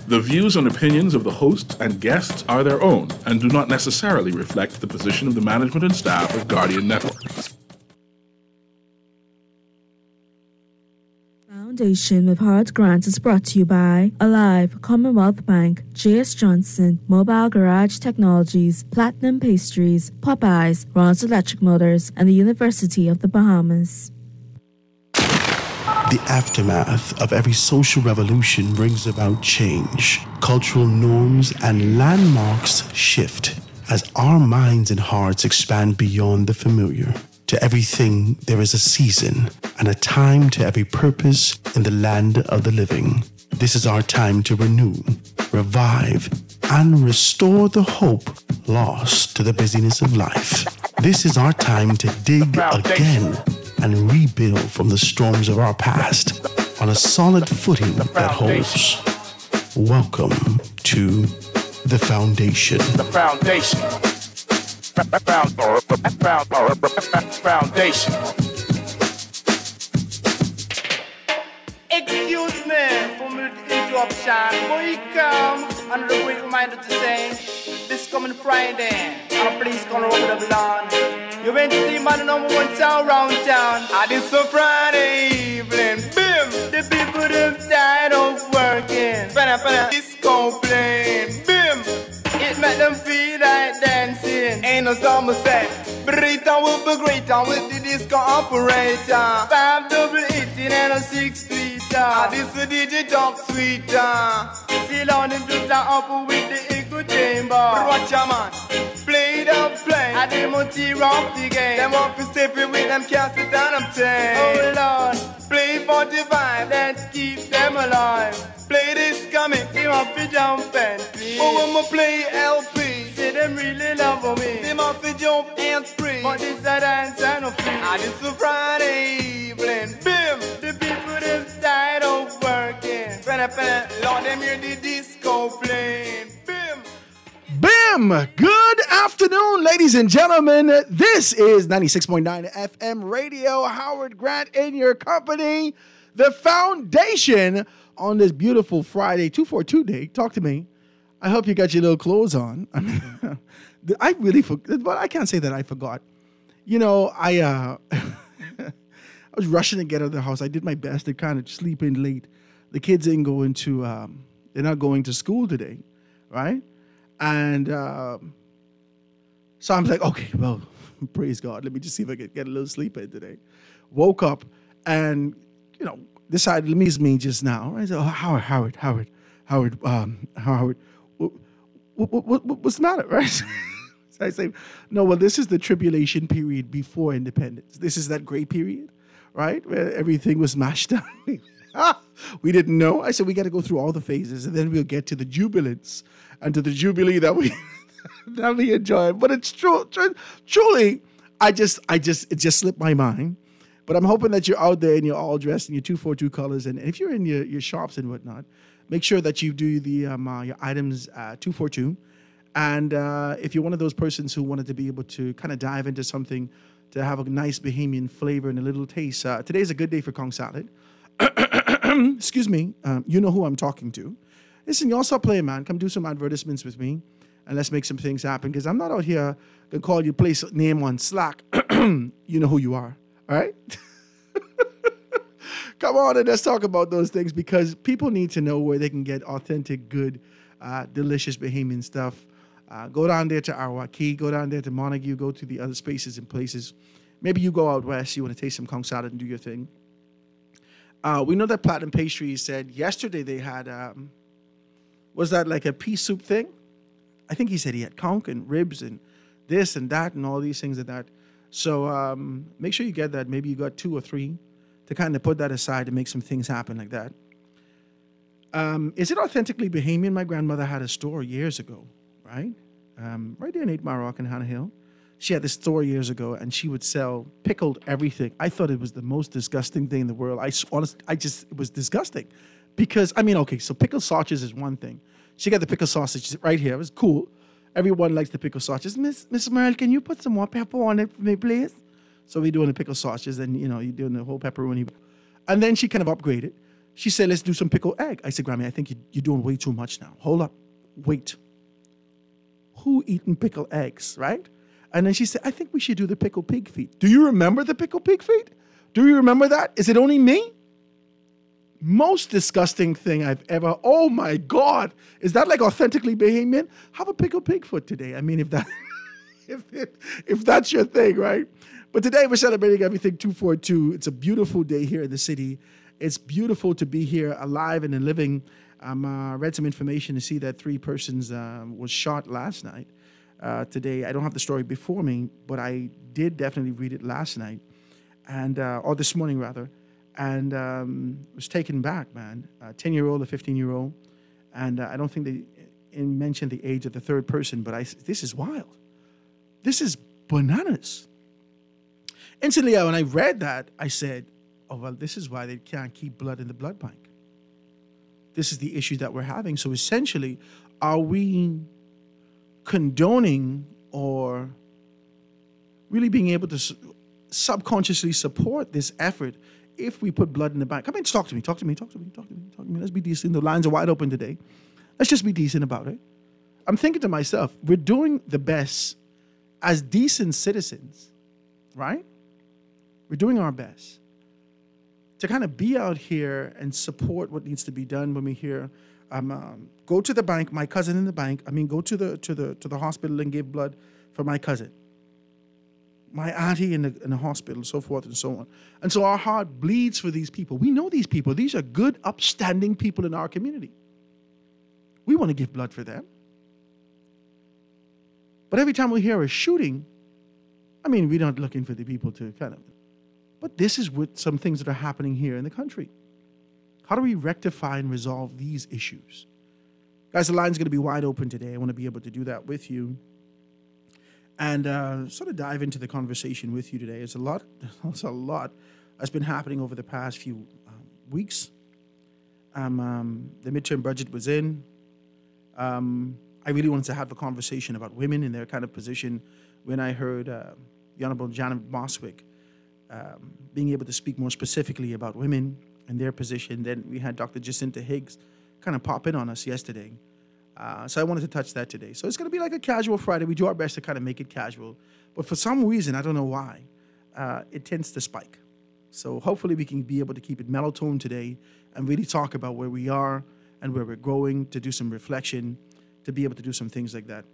The views and opinions of the hosts and guests are their own and do not necessarily reflect the position of the management and staff of Guardian Network. Foundation with Hard Grants is brought to you by Alive, Commonwealth Bank, J.S. Johnson, Mobile Garage Technologies, Platinum Pastries, Popeyes, Ron's Electric Motors, and the University of the Bahamas. The aftermath of every social revolution brings about change. Cultural norms and landmarks shift as our minds and hearts expand beyond the familiar. To everything, there is a season and a time to every purpose in the land of the living. This is our time to renew, revive, and restore the hope lost to the busyness of life. This is our time to dig again and rebuild from the storms of our past on a solid footing that holds. Welcome to The Foundation. The Foundation. Foundation. Excuse me for the interruption. Before you come, another quick reminder to say, this coming Friday, our police gonna over the lawn. You went to see man number one sound round town. And it's a Friday evening. Bim! The people them tired of working. Disco playing. Bim! It make them feel like dancing. Ain't no summer set. Burrito will be greater with the disco operator. 5-double-18 and a 6-tweeter. This a DJ talk sweeter. Still on him just up with the echo chamber. Watch your man. Play the play. I them on rock the game. Them up to step it with them can't sit down and play. Oh Lord. Play 45. Let's keep them alive. Play this coming. They want to jump and play. Oh, I'ma play LP. Say them really love me. They want to jump and spree. But this a dance and a free. And it's a Friday evening. Bim! The people them tired of working. Lord, them hear the disco playing. Bim! Bim! Good afternoon, ladies and gentlemen. This is 96.9 FM Radio. Howard Grant in your company. The Foundation on this beautiful Friday, 242 day. Talk to me. I hope you got your little clothes on. I mean, I really forgot, but I can't say that I forgot. You know, I was rushing to get out of the house. I did my best to kind of sleep in late. The kids ain't going to, they're not going to school today, right? And so I'm like, okay, well, praise God. Let me just see if I can get a little sleep in today. Woke up and, you know, decided, let me just me just now. I said, oh, Howard, what's the matter, right? So I say, no, well, this is the tribulation period before independence. This is that gray period, right, where everything was mashed down. We didn't know. I said, we got to go through all the phases, and then we'll get to the jubilance and to the jubilee that we that we enjoy. But it's truly, it just slipped my mind. But I'm hoping that you're out there and you're all dressed in your 242 colors. And if you're in your shops and whatnot, make sure that you do the your items 242. And if you're one of those persons who wanted to be able to kind of dive into something to have a nice Bahamian flavor and a little taste, today's a good day for Kong salad. Excuse me. You know who I'm talking to. Listen, y'all stop playing, man. Come do some advertisements with me. And let's make some things happen. Because I'm not out here going to call your place name on Slack. You know who you are. All right? Come on and let's talk about those things because people need to know where they can get authentic, good, delicious Bahamian stuff. Go down there to Arawaki, go down there to Montague, go to the other spaces and places. Maybe you go out west, you want to taste some conch salad and do your thing. We know that Platinum Pastries said yesterday they had, was that like a pea soup thing? I think he said he had conch and ribs and this and that and all these things and that. So make sure you get that. Maybe you got 2 or 3 to kind of put that aside to make some things happen like that. Is it authentically Bahamian? My grandmother had a store years ago, right? Right there in 8 Mile Rock in Hannah Hill. She had this store years ago, and she would sell pickled everything. I thought it was the most disgusting thing in the world. It was disgusting. Because, I mean, okay, so pickled sausages is one thing. She got the pickled sausage right here. It was cool. Everyone likes the pickled sausages. Miss Merle, can you put some more pepper on it for me, please? So we're doing the pickled sausages, and, you know, you're doing the whole pepperoni. And then she kind of upgraded She said, let's do some pickled egg. I said, Grammy, I think you're doing way too much now. Hold up. Wait. Who eating pickled eggs, right? And then she said, I think we should do the pickled pig feet. Do you remember the pickled pig feet? Do you remember that? Is it only me? Most disgusting thing I've ever, oh my God. Is that like authentically Bahamian? Have a pickled pig foot today. I mean, if that, if that's your thing, right? But today we're celebrating Everything 242. It's a beautiful day here in the city. It's beautiful to be here alive and living. I read some information to see that 3 persons was shot last night. Today, I don't have the story before me, but I did definitely read it last night, and or this morning rather, and was taken back, man. A 10-year-old, a 15-year-old, and I don't think they mentioned the age of the 3rd person, but this is wild. This is bananas. Instantly, when I read that, I said, oh, well, this is why they can't keep blood in the blood bank. This is the issue that we're having. So essentially, are we condoning or really being able to subconsciously support this effort if we put blood in the bank? Come in, talk to me. Let's be decent. The lines are wide open today. Let's just be decent about it. I'm thinking to myself, we're doing the best as decent citizens, right? We're doing our best to kind of be out here and support what needs to be done when we hear, go to the bank, my cousin in the bank. Go to the hospital and give blood for my cousin, my auntie in the hospital, so forth and so on. And so our heart bleeds for these people. We know these people. These are good, upstanding people in our community. We want to give blood for them. But every time we hear a shooting, we're not looking for the people to kind of. But this is what some things that are happening here in the country. How do we rectify and resolve these issues? Guys, the line's going to be wide open today. I want to be able to do that with you and sort of dive into the conversation with you today. It's a lot that's been happening over the past few weeks. The midterm budget was in. I really wanted to have a conversation about women in their kind of position when I heard the Honorable Janet Boswick being able to speak more specifically about women and their position. Then we had Dr. Jacinta Higgs kind of pop in on us yesterday. So I wanted to touch that today. So it's going to be like a casual Friday. We do our best to kind of make it casual. But for some reason, I don't know why, it tends to spike. So hopefully we can be able to keep it mellow tone today and really talk about where we are and where we're growing, to do some reflection, to be able to do some things like that.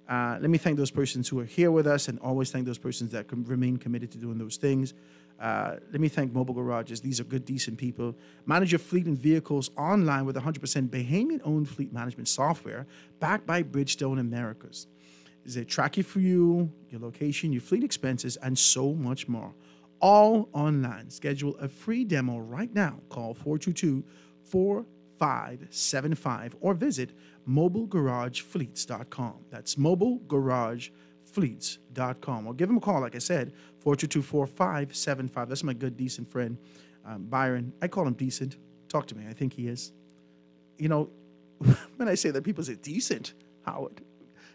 Let me thank those persons who are here with us, and always thank those persons that remain committed to doing those things. Let me thank Mobile Garages. These are good, decent people. Manage your fleet and vehicles online with 100% Bahamian-owned fleet management software backed by Bridgestone Americas. They track you for you, your location, your fleet expenses, and so much more. All online. Schedule a free demo right now. Call 422-4575 or visit mobilegaragefleets.com. That's mobilegaragefleets.com. Or give them a call, like I said, 422-4575. That's my good, decent friend, Byron. I call him decent. Talk to me. I think he is. When I say that, people say, decent, Howard.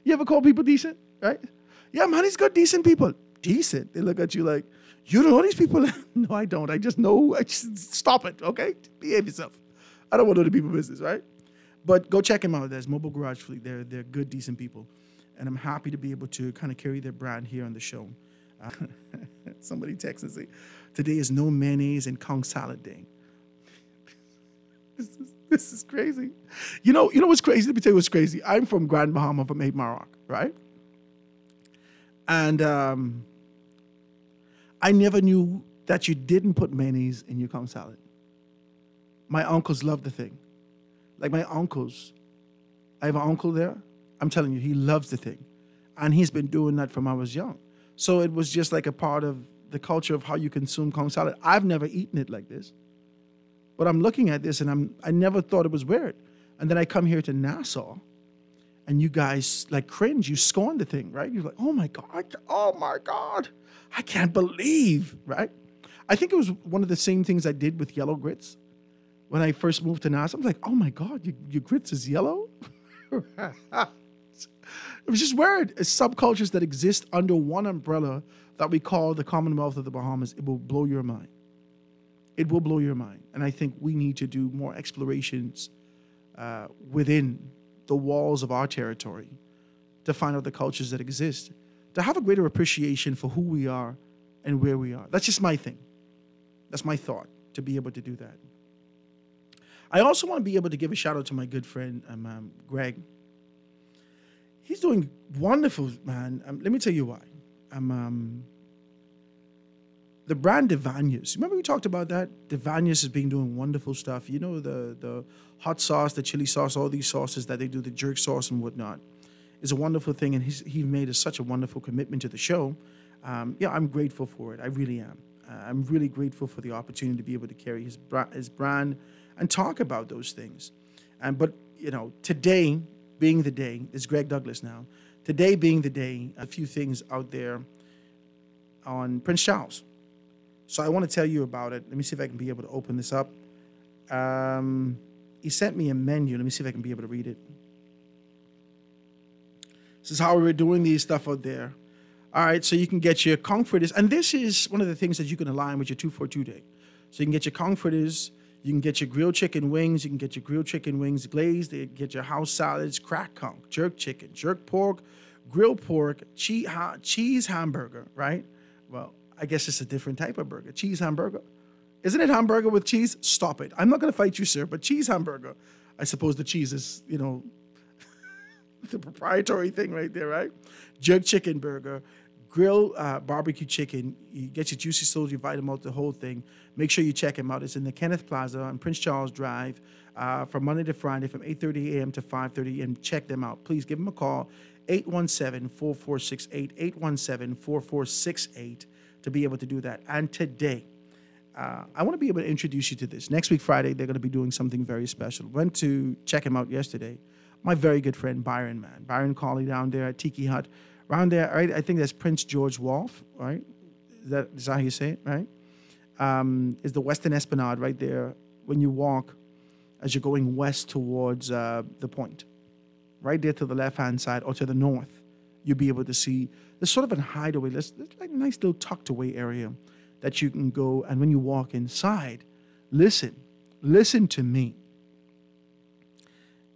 You ever call people decent, right? Yeah, man, he's good, decent people. Decent. They look at you like, you don't know these people? No, I don't. I just know. Stop it, okay? Behave yourself. I don't want to know the people's business, right? But go check them out. There's Mobile Garage Fleet. They're good, decent people. And I'm happy to be able to kind of carry their brand here on the show. Somebody texts and say, today is no mayonnaise and conch salad day. This is crazy. You know what's crazy? Let me tell you what's crazy. I'm from Grand Bahama, from Ape Maroc, right? And I never knew that you didn't put mayonnaise in your conch salad. My uncles love the thing. Like my uncles, I have an uncle there. I'm telling you, he loves the thing. And he's been doing that from I was young. So it was just like a part of the culture of how you consume conch salad. I've never eaten it like this. But I'm looking at this and I never thought it was weird. And then I come here to Nassau and you guys like cringe. You scorn the thing, right? You're like, oh my God, I can't believe, right? I think it was one of the same things I did with yellow grits. When I first moved to Nassau, I was like, oh my God, your grits is yellow? It was just weird. It's subcultures that exist under one umbrella that we call the Commonwealth of the Bahamas. It will blow your mind. It will blow your mind. And I think we need to do more explorations within the walls of our territory to find out the cultures that exist, to have a greater appreciation for who we are and where we are. That's just my thing. That's my thought, to be able to do that. I also want to be able to give a shout out to my good friend, Greg. He's doing wonderful, man. Let me tell you why. The brand Devanius. Remember we talked about that? Devanius has been doing wonderful stuff. You know, the hot sauce, the chili sauce, all these sauces that they do, the jerk sauce and whatnot, is a wonderful thing. And he made such a wonderful commitment to the show. I'm grateful for it. I really am. I'm really grateful for the opportunity to be able to carry his brand and talk about those things. But today being the day, it's Greg Douglas now. Today being the day, a few things out there on Prince Charles. So I want to tell you about it. Let me see if I can be able to open this up. He sent me a menu. Let me see if I can be able to read it. This is how we're doing these stuff out there. All right, so you can get your conch fritters. And this is one of the things that you can align with your 242 day. So you can get your conch fritters. You can get your grilled chicken wings. You can get your grilled chicken wings glazed. You can get your house salads, cracked conch, jerk chicken, jerk pork, grilled pork, cheese hamburger, right? Well, I guess it's a different type of burger. Cheese hamburger. Isn't it hamburger with cheese? Stop it. I'm not going to fight you, sir, but cheese hamburger. I suppose the cheese is, the proprietary thing right there, right? Jerk chicken burger, grill barbecue chicken. You get your juicy souls, you invite them out, the whole thing. Make sure you check them out. It's in the Kenneth Plaza on Prince Charles Drive from Monday to Friday from 8:30 a.m. to 5:30 a.m. Check them out. Please give them a call, 817-4468, 817-4468 to be able to do that. And today, I want to be able to introduce you to this. Next week, Friday, they're going to be doing something very special. Went to check him out yesterday. My very good friend, Byron, man. Byron Colley down there at Tiki Hut. Around there, right? I think that's Prince George Wharf, right? Is that how you say it, right? Is the Western Esplanade right there when you walk as you're going west towards the point. Right there to the left-hand side or to the north, you'll be able to see there's sort of a hideaway. There's like a nice little tucked away area that you can go. And when you walk inside, listen to me.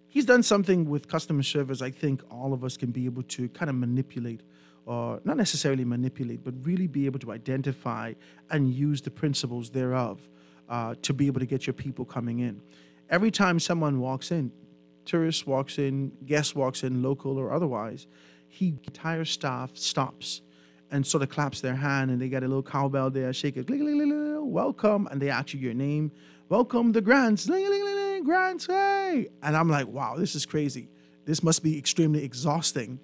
He's done something with customer service I think all of us can be able to kind of manipulate, or not necessarily manipulate, but really be able to identify and use the principles thereof to be able to get your people coming in. Every time someone walks in, tourist walks in, guest walks in, local or otherwise, entire staff stops and sort of claps their hand, and they get a little cowbell there, shake it, welcome, and they ask you your name. Welcome the Grants, Grants, hey! And I'm like, wow, this is crazy. This must be extremely exhausting,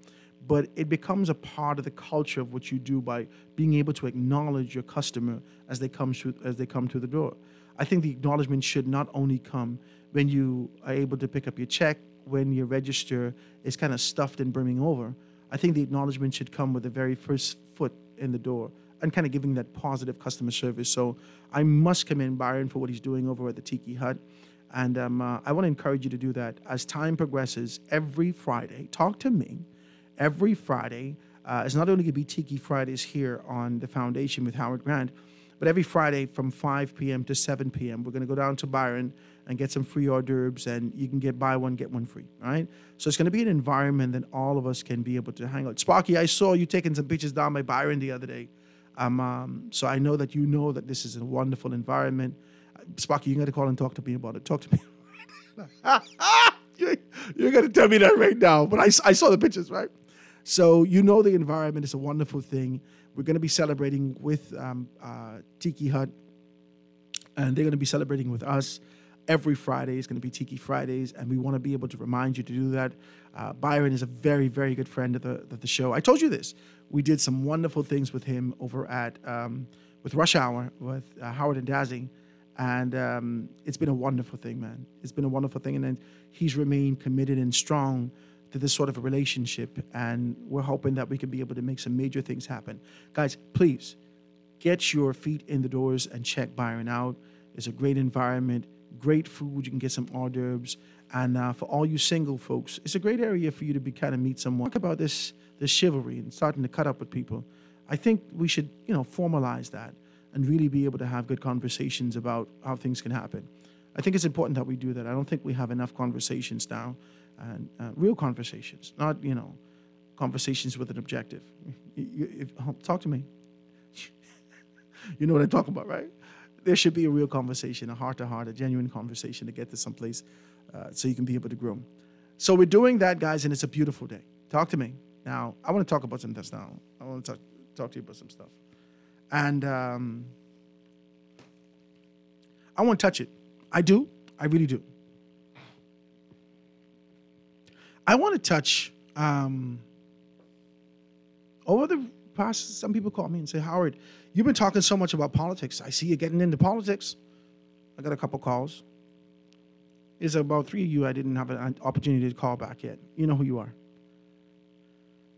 but it becomes a part of the culture of what you do by being able to acknowledge your customer as they come through the door. I think the acknowledgement should not only come when you are able to pick up your check, when your register is kind of stuffed and brimming over. I think the acknowledgement should come with the very first foot in the door and kind of giving that positive customer service. So I must commend Byron for what he's doing over at the Tiki Hut. And I want to encourage you to do that. As time progresses, every Friday, talk to me. Every Friday, it's not only going to be Tiki Fridays here on the Foundation with Howard Grant, but every Friday from 5 p.m. to 7 p.m., we're going to go down to Byron and get some free hors d'oeuvres, and you can buy one, get one free, all right? So it's going to be an environment that all of us can be able to hang out. Sparky, I saw you taking some pictures down by Byron the other day. So I know that you know that this is a wonderful environment. Sparky, you got to call and talk to me about it. Talk to me. You're going to tell me that right now, but I saw the pictures, right? So you know the environment is a wonderful thing. We're going to be celebrating with Tiki Hut, and they're going to be celebrating with us. Every Friday is going to be Tiki Fridays, and we want to be able to remind you to do that. Byron is a very, very good friend of the show. I told you this. We did some wonderful things with him over at with Rush Hour with Howard and Dazzy, and it's been a wonderful thing, man. It's been a wonderful thing, and then he's remained committed and strong to this sort of a relationship, and we're hoping that we can be able to make some major things happen. Guys, please get your feet in the doors and check Byron out. It's a great environment. Great food. You can get some hors d'oeuvres. And for all you single folks, it's a great area for you to be kind of meet someone. Talk about this chivalry and starting to cut up with people. I think we should, formalize that. and really be able to have good conversations about how things can happen. I think it's important that we do that. I don't think we have enough conversations now, and real conversations, not, conversations with an objective. Talk to me. You know what I'm talking about, right? There should be a real conversation, a heart-to-heart, a genuine conversation to get to someplace so you can be able to grow. So we're doing that, guys, and it's a beautiful day. Talk to me. Now, I want to talk about some stuff now. I want to talk to you about some stuff. And I want to touch it. I do. I really do. I want to touch, over the past, some people call me and say, Howard, you've been talking so much about politics. I see you getting into politics. I got a couple calls. There's about 3 of you I didn't have an opportunity to call back yet. You know who you are.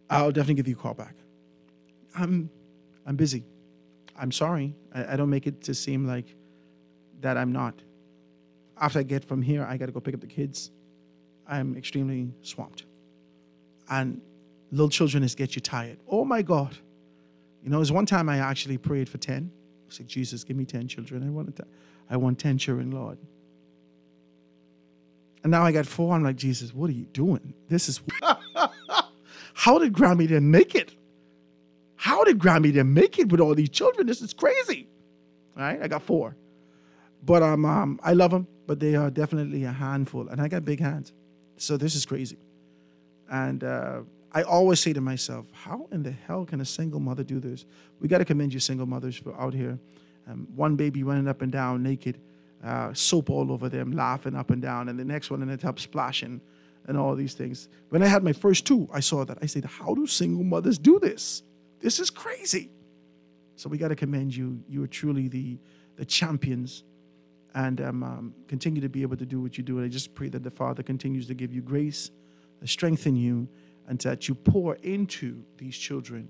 I'll definitely give you a call back. I'm busy. I'm sorry. I don't make it to seem like that I'm not. After I get from here, I got to go pick up the kids. I'm extremely swamped. And little children just get you tired. Oh, my God. There's one time I actually prayed for 10. I said, Jesus, give me 10 children. I want 10 children, Lord. And now I got 4. I'm like, Jesus, what are you doing? This is... How did Grammy then make it? How did Grammy then make it with all these children? This is crazy. All right, I got 4. But I love them, but they are definitely a handful. And I got big hands. So this is crazy. And I always say to myself, how in the hell can a single mother do this? We got to commend you single mothers for out here. One baby running up and down naked, soap all over them, laughing up and down, and the next one in the tub splashing and all these things. When I had my first 2, I saw that. I said, how do single mothers do this? This is crazy. So we got to commend you. You are truly the champions, and continue to be able to do what you do. And I just pray that the Father continues to give you grace, strengthen you, and that you pour into these children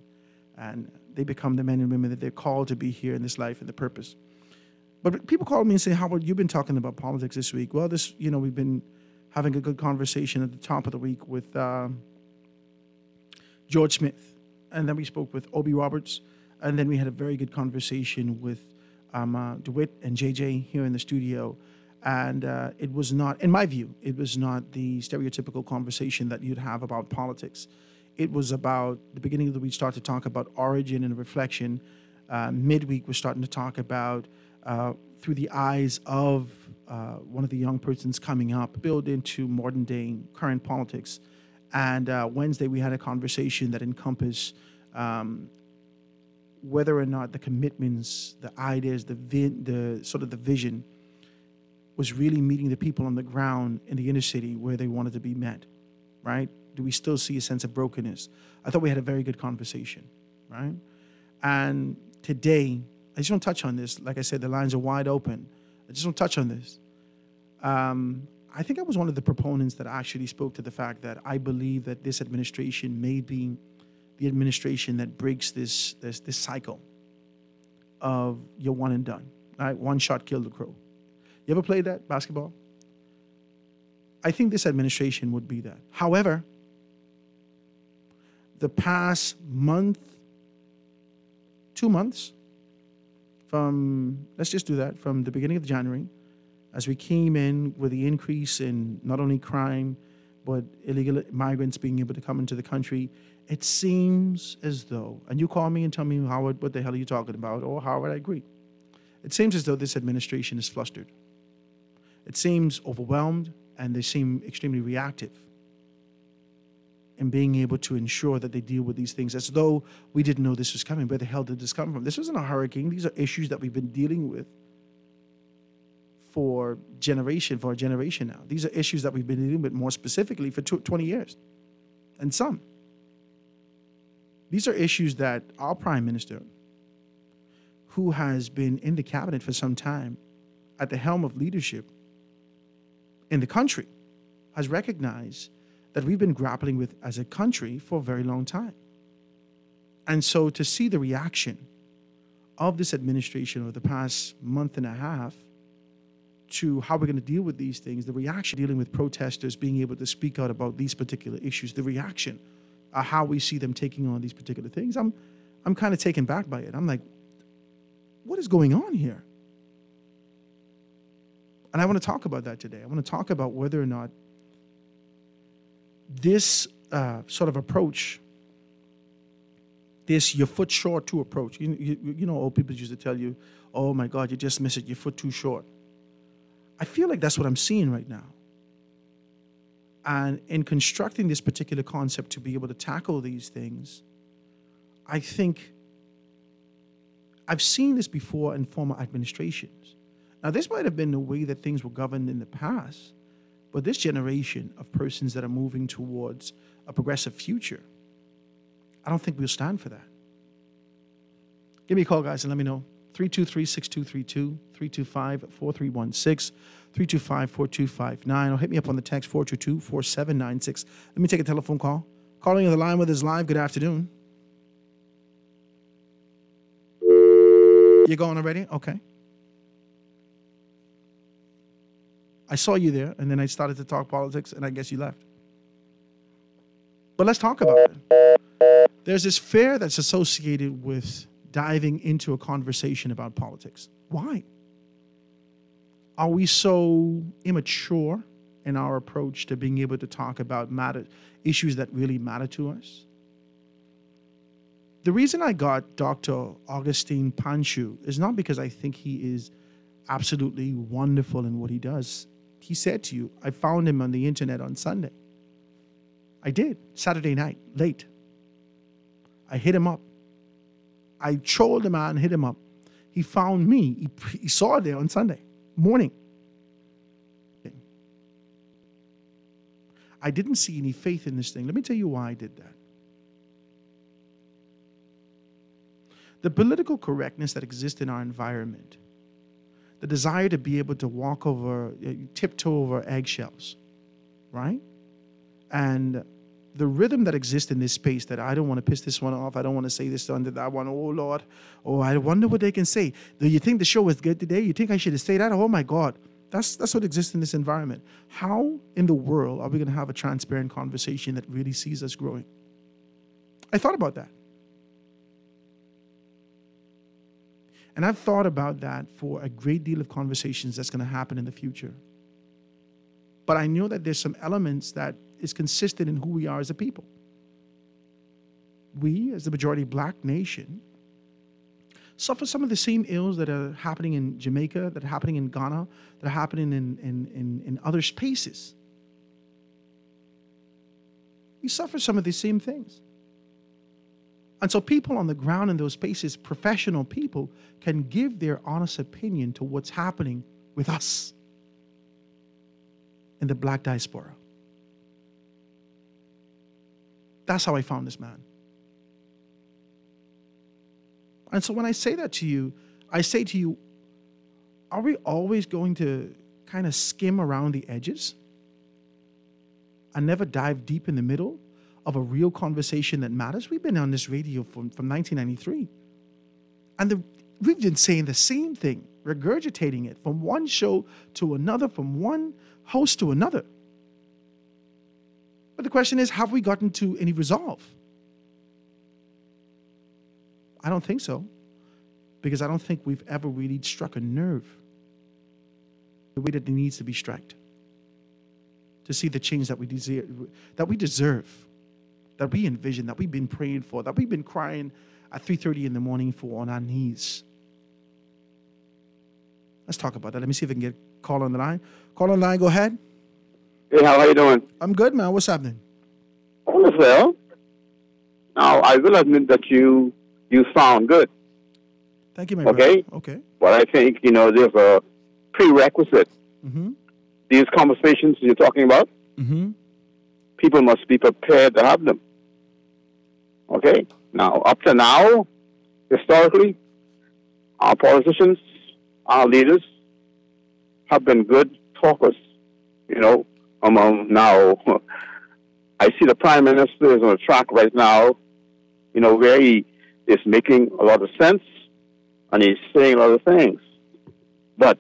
and they become the men and women that they're called to be here in this life and the purpose. But people call me and say, Howard, you've been talking about politics this week. Well, we've been having a good conversation at the top of the week with George Smith. And then we spoke with Obi Roberts. And then we had a very good conversation with DeWitt and JJ here in the studio. And it was not, in my view, it was not the stereotypical conversation that you'd have about politics. It was about the beginning of the week, start to talk about origin and reflection. Midweek, we're starting to talk about through the eyes of one of the young persons coming up, build into modern day current politics. And Wednesday, we had a conversation that encompassed whether or not the commitments, the ideas, the sort of the vision was really meeting the people on the ground in the inner city where they wanted to be met, right? Do we still see a sense of brokenness? I thought we had a very good conversation, right? And today, I just want to touch on this. Like I said, the lines are wide open. I just want to touch on this. I think I was one of the proponents that actually spoke to the fact that I believe that this administration may be the administration that breaks this cycle of you're one and done, right? One shot killed the crow. You ever played that basketball? I think this administration would be that. However, the past month, 2 months, let's just do that, from the beginning of January, as we came in with the increase in not only crime, but illegal migrants being able to come into the country, it seems as though, and you call me and tell me, Howard, what the hell are you talking about? Or Howard, I agree. It seems as though this administration is flustered. It seems overwhelmed, and they seem extremely reactive in being able to ensure that they deal with these things as though we didn't know this was coming. Where the hell did this come from? This wasn't a hurricane. These are issues that we've been dealing with for a generation now. These are issues that we've been dealing with more specifically for 20 years. And some. These are issues that our Prime Minister, who has been in the cabinet for some time, at the helm of leadership in the country, has recognized that we've been grappling with as a country for a very long time. And so to see the reaction of this administration over the past month and a half to how we're going to deal with these things, the reaction dealing with protesters being able to speak out about these particular issues, the reaction, how we see them taking on these particular things, I'm kind of taken back by it. I'm like, what is going on here? And I want to talk about that today. I want to talk about whether or not this sort of approach, this your foot short to approach. You know, old people used to tell you, oh my God, you just missed it, your foot too short. I feel like that's what I'm seeing right now. And in constructing this particular concept to be able to tackle these things, I think I've seen this before in former administrations. Now, this might have been the way that things were governed in the past, but this generation of persons that are moving towards a progressive future, I don't think we'll stand for that. Give me a call, guys, and let me know. 323-6232, 325-4316, 325-4259, or hit me up on the text 422-4796. Let me take a telephone call. Calling on the line with us live. Good afternoon. You're going already? Okay. I saw you there, and then I started to talk politics, and I guess you left. But let's talk about it. There's this fear that's associated with diving into a conversation about politics. Why? Are we so immature in our approach to being able to talk about issues that really matter to us? The reason I got Dr. Augustine Panchu is not because I think he is absolutely wonderful in what he does. He said to you, I found him on the internet on Sunday. I did, Saturday night, late. I hit him up. I trolled the man, hit him up. He found me. He saw it there on Sunday morning. I didn't see any faith in this thing. Let me tell you why I did that. The political correctness that exists in our environment, the desire to be able to walk over, tiptoe over eggshells, right? And the rhythm that exists in this space that I don't want to piss this one off. I don't want to say this under that one. Oh, Lord. Oh, I wonder what they can say. Do you think the show was good today? You think I should have said that? Oh, my God. That's what exists in this environment. How in the world are we going to have a transparent conversation that really sees us growing? I thought about that. And I've thought about that for a great deal of conversations that's going to happen in the future. But I know that there's some elements that is consistent in who we are as a people. We, as the majority black nation, suffer some of the same ills that are happening in Jamaica, that are happening in Ghana, that are happening in other spaces. We suffer some of the same things. And so people on the ground in those spaces, professional people, can give their honest opinion to what's happening with us in the black diaspora. That's how I found this man. And so when I say that to you, I say to you, are we always going to kind of skim around the edges and never dive deep in the middle of a real conversation that matters? We've been on this radio from 1993. And we've been saying the same thing, regurgitating it from one show to another, from one host to another. But the question is, have we gotten to any resolve? I don't think so, because I don't think we've ever really struck a nerve the way that it needs to be struck to see the change that we deserve, that we envision, that we've been praying for, that we've been crying at 3:30 in the morning for on our knees. Let's talk about that. Let me see if I can get a call on the line. Call on the line, go ahead. Hey, how are you doing? I'm good, man. What's happening? Well, now I will admit that you sound good. Thank you, my brother. Okay. But I think, there's a prerequisite. Mm-hmm. These conversations you're talking about, mm-hmm. people must be prepared to have them. Okay? Now, up to now, historically, our politicians, our leaders have been good talkers. Now, I see the Prime Minister is on a track right now, where he is making a lot of sense and he's saying a lot of things. But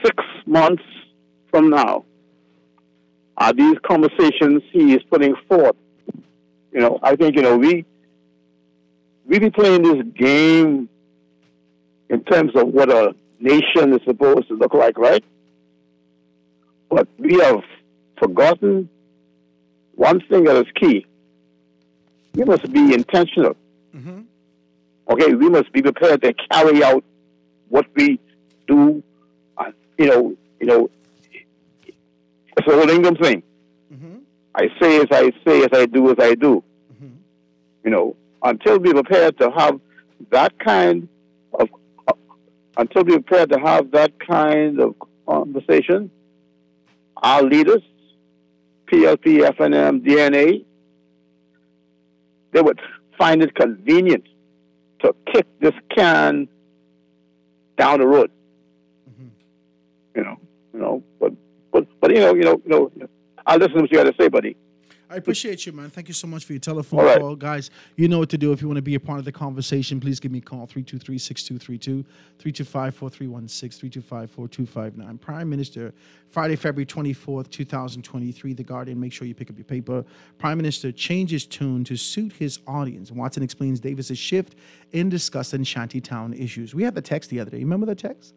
6 months from now, are these conversations he is putting forth? I think, we be playing this game, in terms of what a nation is supposed to look like, right? But we have forgotten one thing that is key. We must be intentional. Okay, we must be prepared to carry out what we do. It's a whole England thing. I say as I say, as I do as I do. Until we're prepared to have that kind of, conversation, our leaders, PLP, FNM, DNA, they would find it convenient to kick this can down the road. I'll listen to what you got to say, buddy. I appreciate you, man. Thank you so much for your telephone call. Guys, you know what to do. If you want to be a part of the conversation, please give me a call, 323-6232, 325-4316, 325-4259. Prime Minister, Friday, February 24th, 2023, The Guardian. Make sure you pick up your paper. Prime Minister changes tune to suit his audience. Watson explains Davis's shift in discussing shantytown issues. We had the text the other day. Remember the text?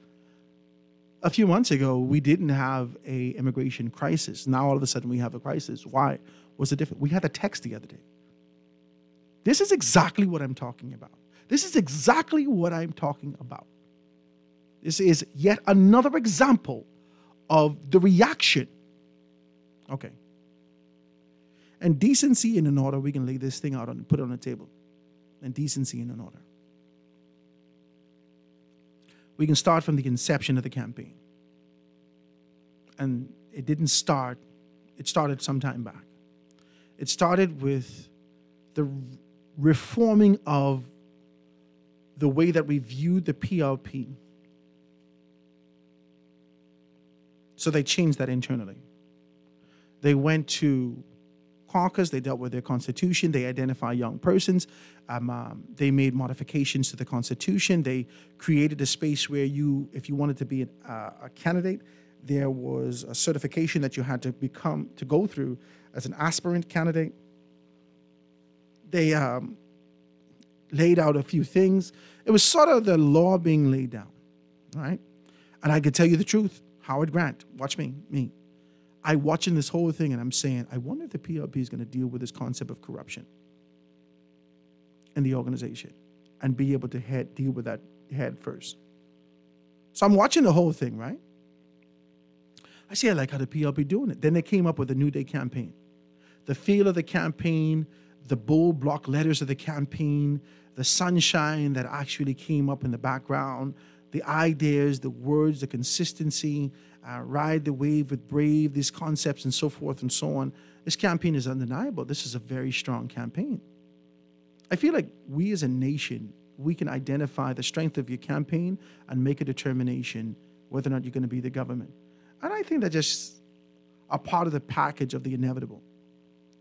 A few months ago, we didn't have a immigration crisis. Now, all of a sudden, we have a crisis. Why? What's the difference? We had a text the other day. This is exactly what I'm talking about. This is exactly what I'm talking about. This is yet another example of the reaction. Okay. And decency in an order, we can lay this thing out and put it on the table. And decency in an order. We can start from the inception of the campaign. And it didn't start, it started some time back. It started with the reforming of the way that we viewed the PLP. So they changed that internally. They went to caucus, they dealt with their constitution, they identify young persons, they made modifications to the constitution, they created a space where if you wanted to be a candidate, there was a certification that you had to go through as an aspirant candidate. They laid out a few things. It was sort of the law being laid down, right? And I could tell you the truth, Howard Grant, watch me. I'm watching this whole thing and I'm saying, I wonder if the PLP is going to deal with this concept of corruption in the organization and be able to deal with that head first. So I'm watching the whole thing, right? I see, I like how the PLP doing it. Then they came up with the New Day campaign. The feel of the campaign, the bold block letters of the campaign, the sunshine that actually came up in the background, the ideas, the words, the consistency, ride the wave with brave, these concepts and so forth and so on. This campaign is undeniable. This is a very strong campaign. I feel like we as a nation, we can identify the strength of your campaign and make a determination whether or not you're going to be the government. And I think that's just a part of the package of the inevitable.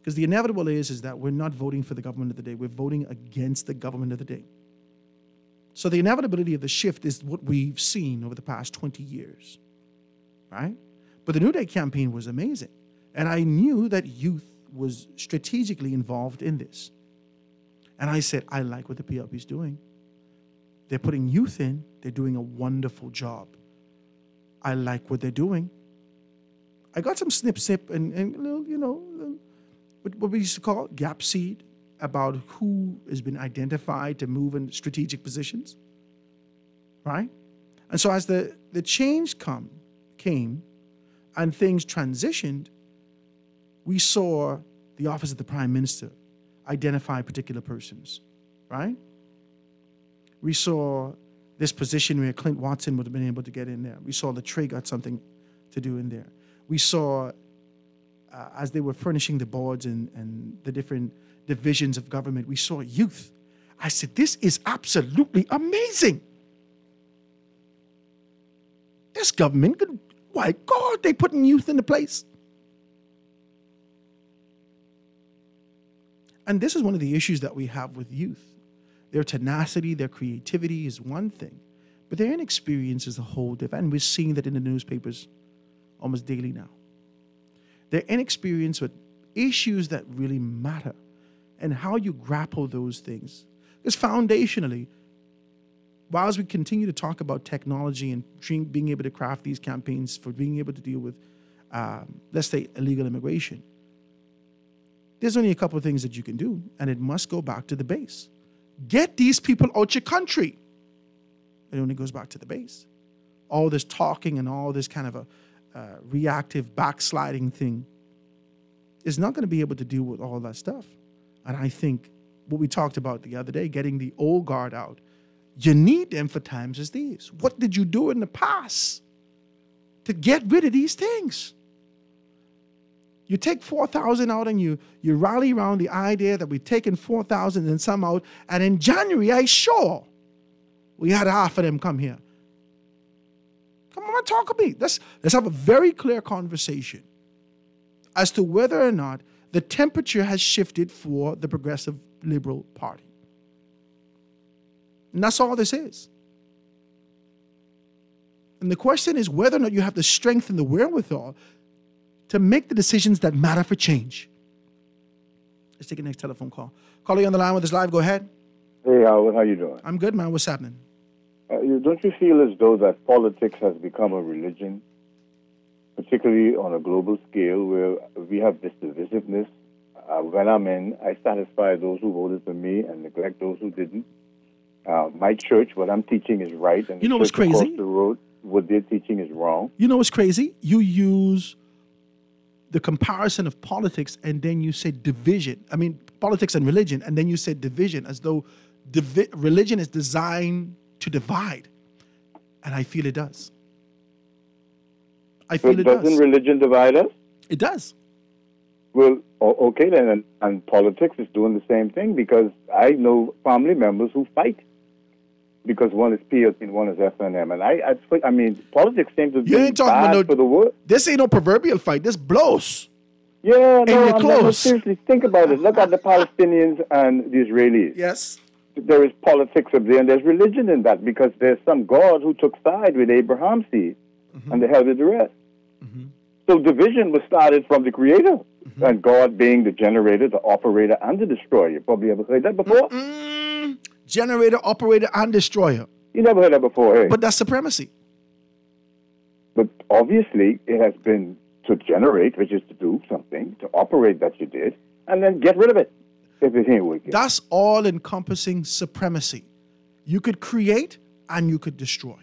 Because the inevitable is that we're not voting for the government of the day. We're voting against the government of the day. So the inevitability of the shift is what we've seen over the past 20 years, right? But the New Day campaign was amazing. And I knew that youth was strategically involved in this. And I said, I like what the PLP is doing. They're putting youth in. They're doing a wonderful job. I like what they're doing. I got some snip and what we used to call gap seed about who has been identified to move in strategic positions, right? And so as the change came and things transitioned, we saw the office of the Prime Minister identify particular persons, right? We saw this position where Clint Watson would have been able to get in there. We saw Latrey got something to do in there. We saw, as they were furnishing the boards and the different divisions of government, we saw youth. I said, this is absolutely amazing. This government, why God, they putting youth in the place. And this is one of the issues that we have with youth. Their tenacity, their creativity is one thing, but their inexperience is a whole different. And we're seeing that in the newspapers almost daily now. Their inexperience with issues that really matter and how you grapple those things. Because foundationally, whilst we continue to talk about technology and being able to craft these campaigns for being able to deal with, let's say, illegal immigration, there's only a couple of things that you can do, and it must go back to the base. Get these people out your country. It only goes back to the base. All this talking and all this kind of a reactive backsliding thing is not going to be able to deal with all that stuff. And I think what we talked about the other day, getting the old guard out, you need them for times as these. What did you do in the past to get rid of these things? You take 4,000 out and you rally around the idea that we've taken 4,000 and some out, and in January, I sure we had half of them come here. Come on, talk to me. Let's have a very clear conversation as to whether or not the temperature has shifted for the Progressive Liberal Party. And that's all this is. And the question is whether or not you have the strength and the wherewithal to make the decisions that matter for change. Let's take the next telephone call. Caller, you on the line with us live. Go ahead. Hey, Howard, how you doing? I'm good, man. What's happening? Don't you feel as though that politics has become a religion, particularly on a global scale where we have this divisiveness? When I'm in, I satisfy those who voted for me and neglect those who didn't. My church, what I'm teaching is right, and you know what's crazy? Across the road, what they're teaching is wrong. You know what's crazy? You use the comparison of politics and then you say division. I mean, politics and religion, and then you say division as though religion is designed to divide. And I feel it does. I feel it does. Doesn't religion divide us? It does. Well, okay then, and politics is doing the same thing, because I know family members who fight because one is PLP and one is FNM. And I mean, politics seems to be bad for the world. This ain't no proverbial fight. This blows. Yeah, no, close. Seriously, think about it. Look at the Palestinians and the Israelis. Yes. There is politics up there, and there's religion in that, because there's some God who took side with Abraham's seed, and they held with the rest. So division was started from the Creator, and God being the generator, the operator, and the destroyer. You probably ever heard that before? Generator, operator, and destroyer. You never heard that before, eh? But that's supremacy. But obviously, it has been to generate, which is to do something, to operate that you did, and then get rid of it. That's all-encompassing supremacy. You could create and you could destroy.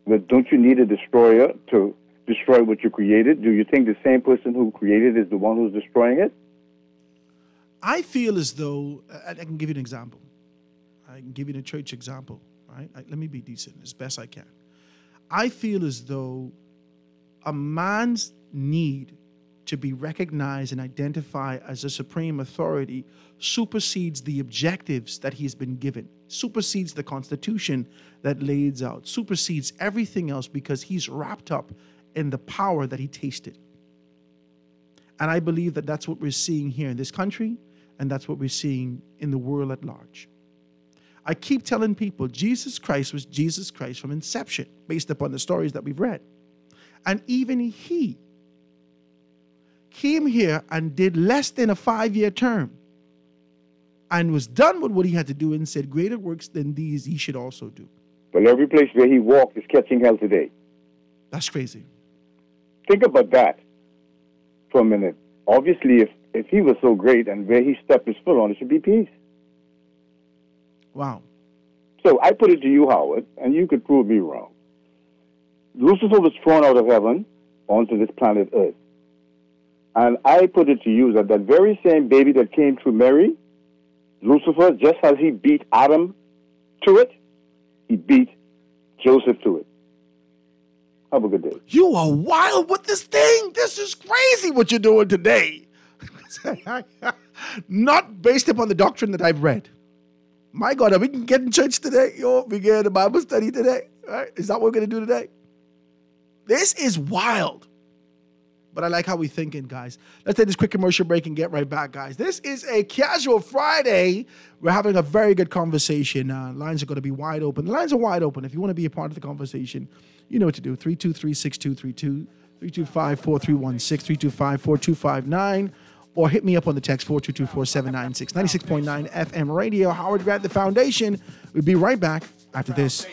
But don't you need a destroyer to destroy what you created? Do you think the same person who created is the one who's destroying it? I feel as though, I can give you an example. I can give you a church example, right? Let me be decent as best I can. I feel as though a man's need to be recognized and identified as a supreme authority supersedes the objectives that he's been given, supersedes the Constitution that lays out, supersedes everything else, because he's wrapped up in the power that he tasted. And I believe that that's what we're seeing here in this country, and that's what we're seeing in the world at large. I keep telling people Jesus Christ was Jesus Christ from inception, based upon the stories that we've read. And even he came here and did less than a 5-year term and was done with what he had to do and said, greater works than these he should also do. Well, every place where he walked is catching hell today. That's crazy. Think about that for a minute. Obviously, if he was so great and where he stepped his foot on, it should be peace. Wow. So I put it to you, Howard, and you could prove me wrong. Lucifer was thrown out of heaven onto this planet Earth. And I put it to you that that very same baby that came through Mary, Lucifer, just as he beat Adam to it, he beat Joseph to it. Have a good day. You are wild with this thing. This is crazy what you're doing today. Not based upon the doctrine that I've read. My God, are we going to get in church today? We get a Bible study today? Right? Is that what we're going to do today? This is wild. But I like how we're thinking, guys. Let's take this quick commercial break and get right back, guys. This is a Casual Friday. We're having a very good conversation. Lines are going to be wide open. The lines are wide open. If you want to be a part of the conversation, you know what to do. 323-6232, 325-4316, 325-4259. or hit me up on the text 422-4796. 96.9 FM radio, Howard Grant, the Foundation. We'll be right back after this.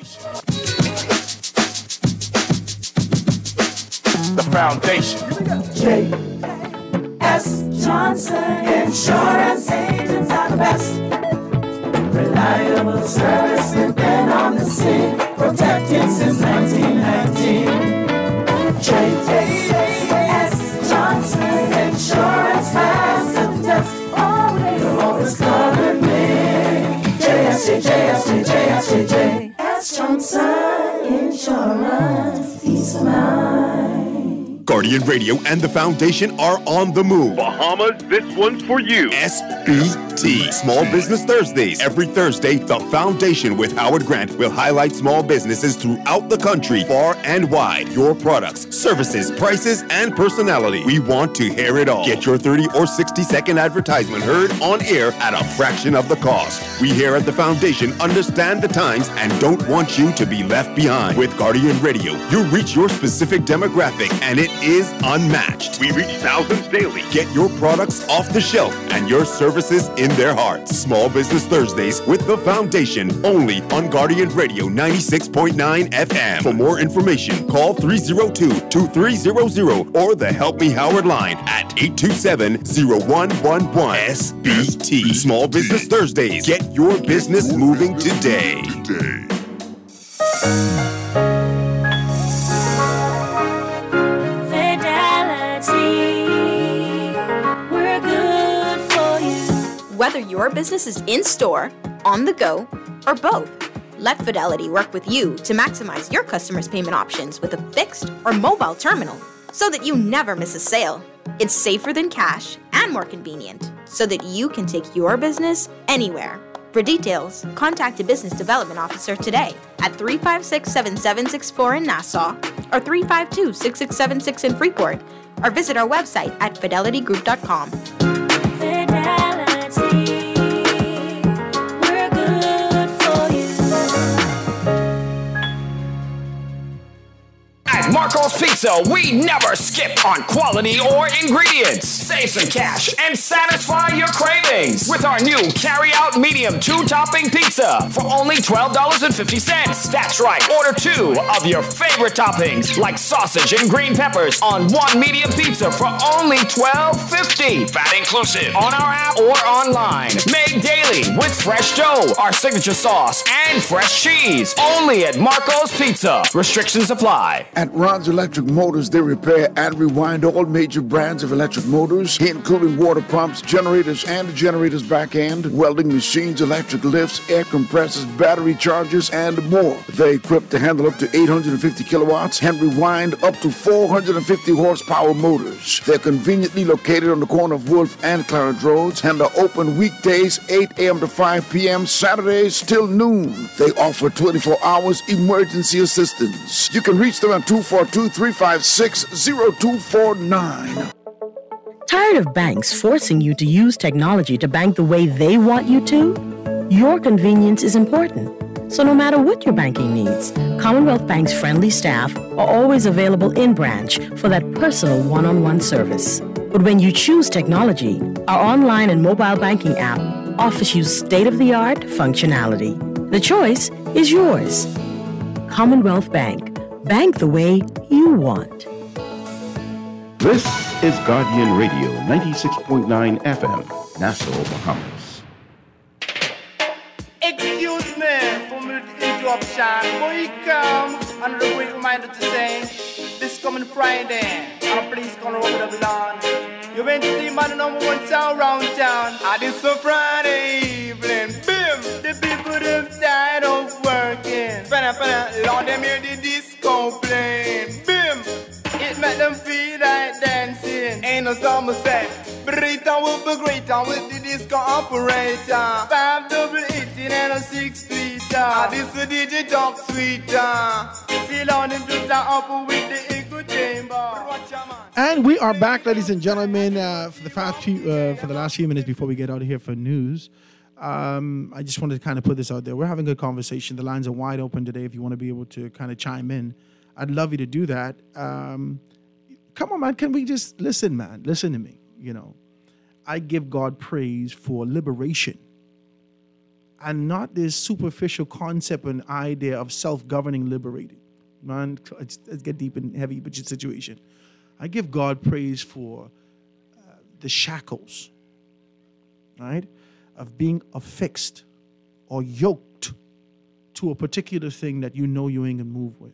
The Foundation. J.S. Johnson Insurance Agents are the best. Reliable service, we've been on the scene, protecting since 1919. J.S. Johnson Insurance has the test. You'll always cover me. J.S. Johnson Insurance, peace of mind. Guardian Radio and the Foundation are on the move. Bahamas, this one's for you. SBT, Small Business Thursdays. Every Thursday, the Foundation with Howard Grant will highlight small businesses throughout the country, far and wide. Your products, services, prices, and personality. We want to hear it all. Get your 30 or 60-second advertisement heard on air at a fraction of the cost. We here at the Foundation understand the times and don't want you to be left behind. With Guardian Radio, you reach your specific demographic, and it is unmatched. We reach thousands daily. Get your products off the shelf and your services in their hearts. Small Business Thursdays with the Foundation, only on Guardian Radio 96.9 FM. For more information, call 302-2300 or the Help Me Howard line at 827-0111. SBT. Small Business Thursdays. Get your business moving today. Whether your business is in-store, on the go, or both, let Fidelity work with you to maximize your customers' payment options with a fixed or mobile terminal so that you never miss a sale. It's safer than cash and more convenient so that you can take your business anywhere. For details, contact a business development officer today at 356-7764 in Nassau or 352-6676 in Freeport, or visit our website at fidelitygroup.com. Marco's Pizza, we never skip on quality or ingredients. Save some cash and satisfy your cravings with our new carry-out medium 2-topping pizza for only $12.50. That's right, order 2 of your favorite toppings like sausage and green peppers on 1 medium pizza for only $12.50. VAT inclusive on our app or online. Made daily with fresh dough, our signature sauce, and fresh cheese. Only at Marco's Pizza. Restrictions apply. At Ron's Electric Motors, they repair and rewind all major brands of electric motors, including water pumps, generators, and the generator's back end, welding machines, electric lifts, air compressors, battery chargers, and more. They're equipped to handle up to 850 kilowatts and rewind up to 450 horsepower motors. They're conveniently located on the corner of Wolf and Clarence Roads and are open weekdays 8 a.m. to 5 p.m., Saturdays till noon. They offer 24 hours emergency assistance. You can reach them at 242-356-0249. Tired of banks forcing you to use technology to bank the way they want you to? Your convenience is important. So no matter what your banking needs, Commonwealth Bank's friendly staff are always available in branch for that personal one-on-one service. But when you choose technology, our online and mobile banking app offers you state-of-the-art functionality. The choice is yours. Commonwealth Bank. Bank the way you want. This is Guardian Radio 96.9 FM, Nassau, Bahamas. Excuse me for the interruption. Welcome. Another great reminder to say this coming Friday, our police gonna over the lawn. You went to the man number 1 town round town. And this a Friday evening. Bim! The people them tired of working. Lord, them hear the disco playing. Bim! It make them feel like dancing. Ain't no summer set. Brita will be greater with the disco operator. 5-double-18 and a 6-tweeter. This a DJ talk sweeter. See on them just up with the echo chamber. And we are back, ladies and gentlemen, for the last few minutes before we get out of here for news. I just wanted to kind of put this out there. We're having a good conversation. The lines are wide open today if you want to be able to kind of chime in. I'd love you to do that. Come on, man. Can we just listen, man? Listen to me, you know. I give God praise for liberation and not this superficial concept and idea of self-governing liberating. Man, let's get deep and heavy with your situation. I give God praise for the shackles, right, of being affixed or yoked to a particular thing that you know you ain't gonna move with.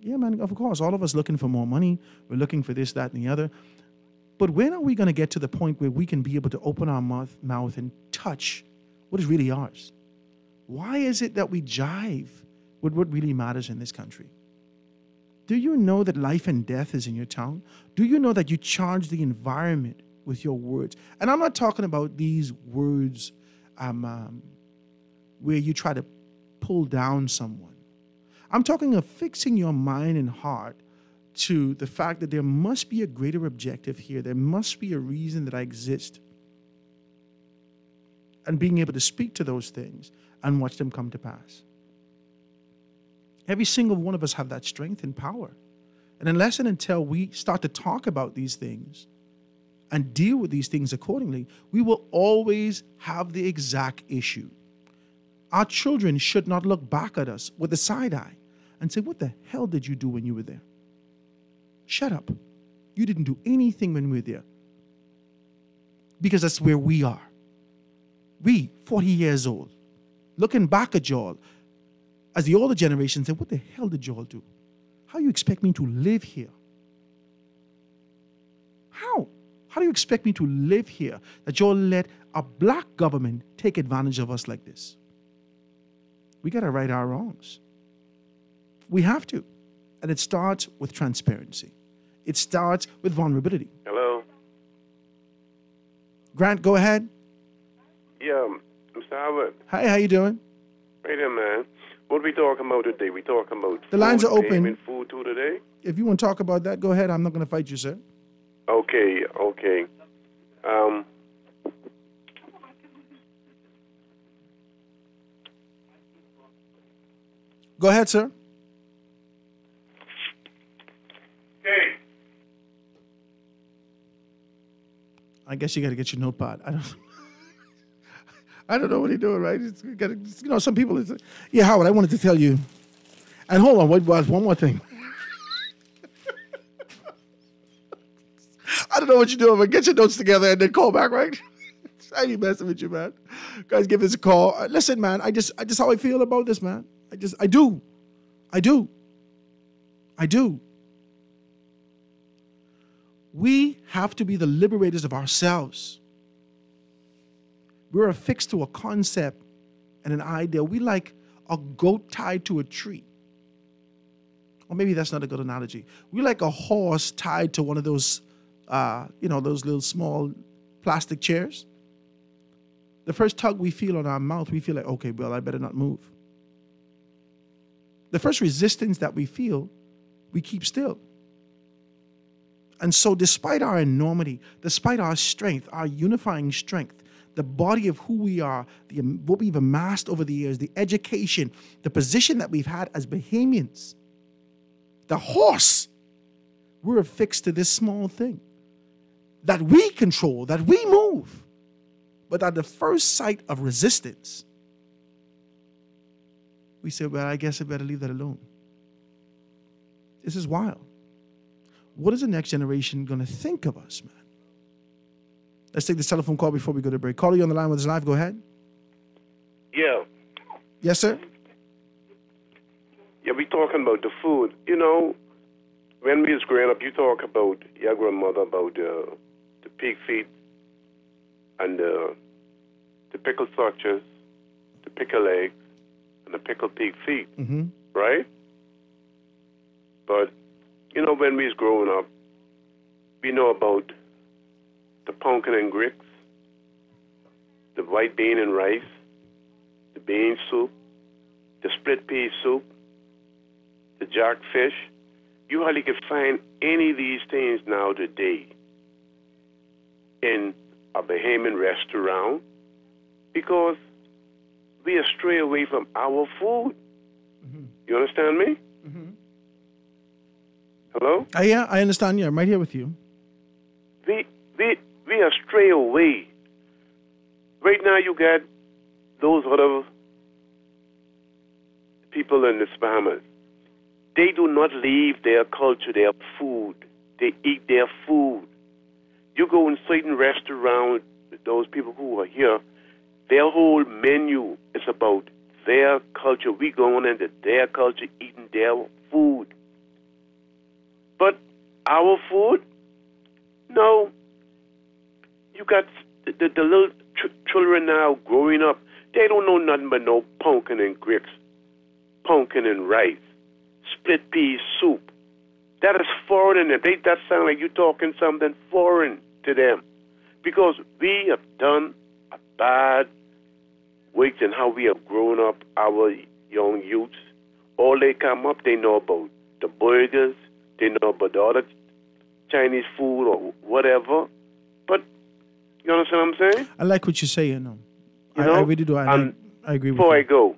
Yeah, man, of course, all of us looking for more money. We're looking for this, that, and the other. But when are we going to get to the point where we can be able to open our mouth and touch what is really ours? Why is it that we jive with what really matters in this country? Do you know that life and death is in your tongue? Do you know that you charge the environment with your words? And I'm not talking about these words where you try to pull down someone. I'm talking of fixing your mind and heart to the fact that there must be a greater objective here. There must be a reason that I exist. And being able to speak to those things and watch them come to pass. Every single one of us have that strength and power. And unless and until we start to talk about these things and deal with these things accordingly, we will always have the exact issue. Our children should not look back at us with a side eye and say, what the hell did you do when you were there? Shut up. You didn't do anything when we were there. Because that's where we are. We, 40 years old, looking back at y'all as the older generation say, what the hell did y'all do? How you expect me to live here? How? How do you expect me to live here that y'all let a black government take advantage of us like this? We got to right our wrongs. We have to. And it starts with transparency. It starts with vulnerability. Hello? Grant, go ahead. Yeah, Mr. Howard. Hi, how you doing? Hey there, man. What are we talking about today? We talking about The lines are open. And food too today? If you want to talk about that, go ahead. I'm not going to fight you, sir. Okay. Go ahead, sir. Okay. I guess you got to get your notepad. I don't know what he's doing, right? Some people. Yeah, Howard, I wanted to tell you. And hold on, one more thing. I don't know what you're doing, but get your notes together and then call back, right? I ain't messing with you, man. Guys, give us a call. Listen, man, I just how I feel about this, man. I do. We have to be the liberators of ourselves. We're affixed to a concept and an idea. We like a goat tied to a tree. Or maybe that's not a good analogy. We like a horse tied to one of those, those little small plastic chairs. The first tug we feel on our mouth, we feel like, okay, well, I better not move. The first resistance that we feel, we keep still. And so despite our enormity, despite our strength, our unifying strength, the body of who we are, what we've amassed over the years, the education, the position that we've had as Bahamians, the horse, we're affixed to this small thing that we control, that we move. But at the first sight of resistance, we say, well, I guess I better leave that alone. This is wild. What is the next generation going to think of us, man? Let's take this telephone call before we go to break. Caller, you on the line with us live. Go ahead. Yeah. Yes, sir? Yeah, we talking about the food. You know, when we was growing up, you talk about your grandmother, about the pig feet and the pickled sausages, the pickled eggs, and the pickled pig feet, right? But, you know, when we was growing up, we know about the pumpkin and grits, the white bean and rice, the bean soup, the split pea soup, the jackfish. You hardly can find any of these things now today in a Bahamian restaurant because we are stray away from our food. You understand me? Hello? Yeah, I understand you. I'm right here with you. we are stray away. Right now, you got those other people in the Bahamas. They do not leave their culture, their food. They eat their food. You go in certain restaurants, those people who are here, their whole menu is about their culture. We going into their culture, eating their food. But our food, no. You got the little children now growing up. They don't know nothing but no pumpkin and grits, pumpkin and rice, split pea soup. That is foreign in them. That sounds like you're talking something foreign to them. Because we have done a bad work in how we have grown up our young youths. All they come up, they know about the burgers, they know about the other Chinese food or whatever. But, you understand what I'm saying? I like what you're saying. I really do. I agree with you. Before I go,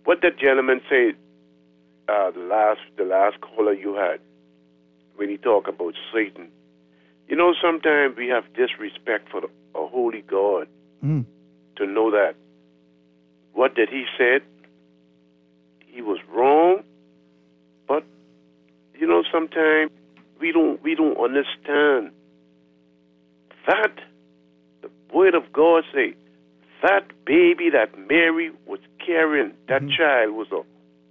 what that gentleman said, the last caller you had, when he talked about Satan. You know, sometimes we have disrespect for a holy God to know that what that he said, he was wrong. But, you know, sometimes we don't understand that the word of God say that baby that Mary was carrying, that child was a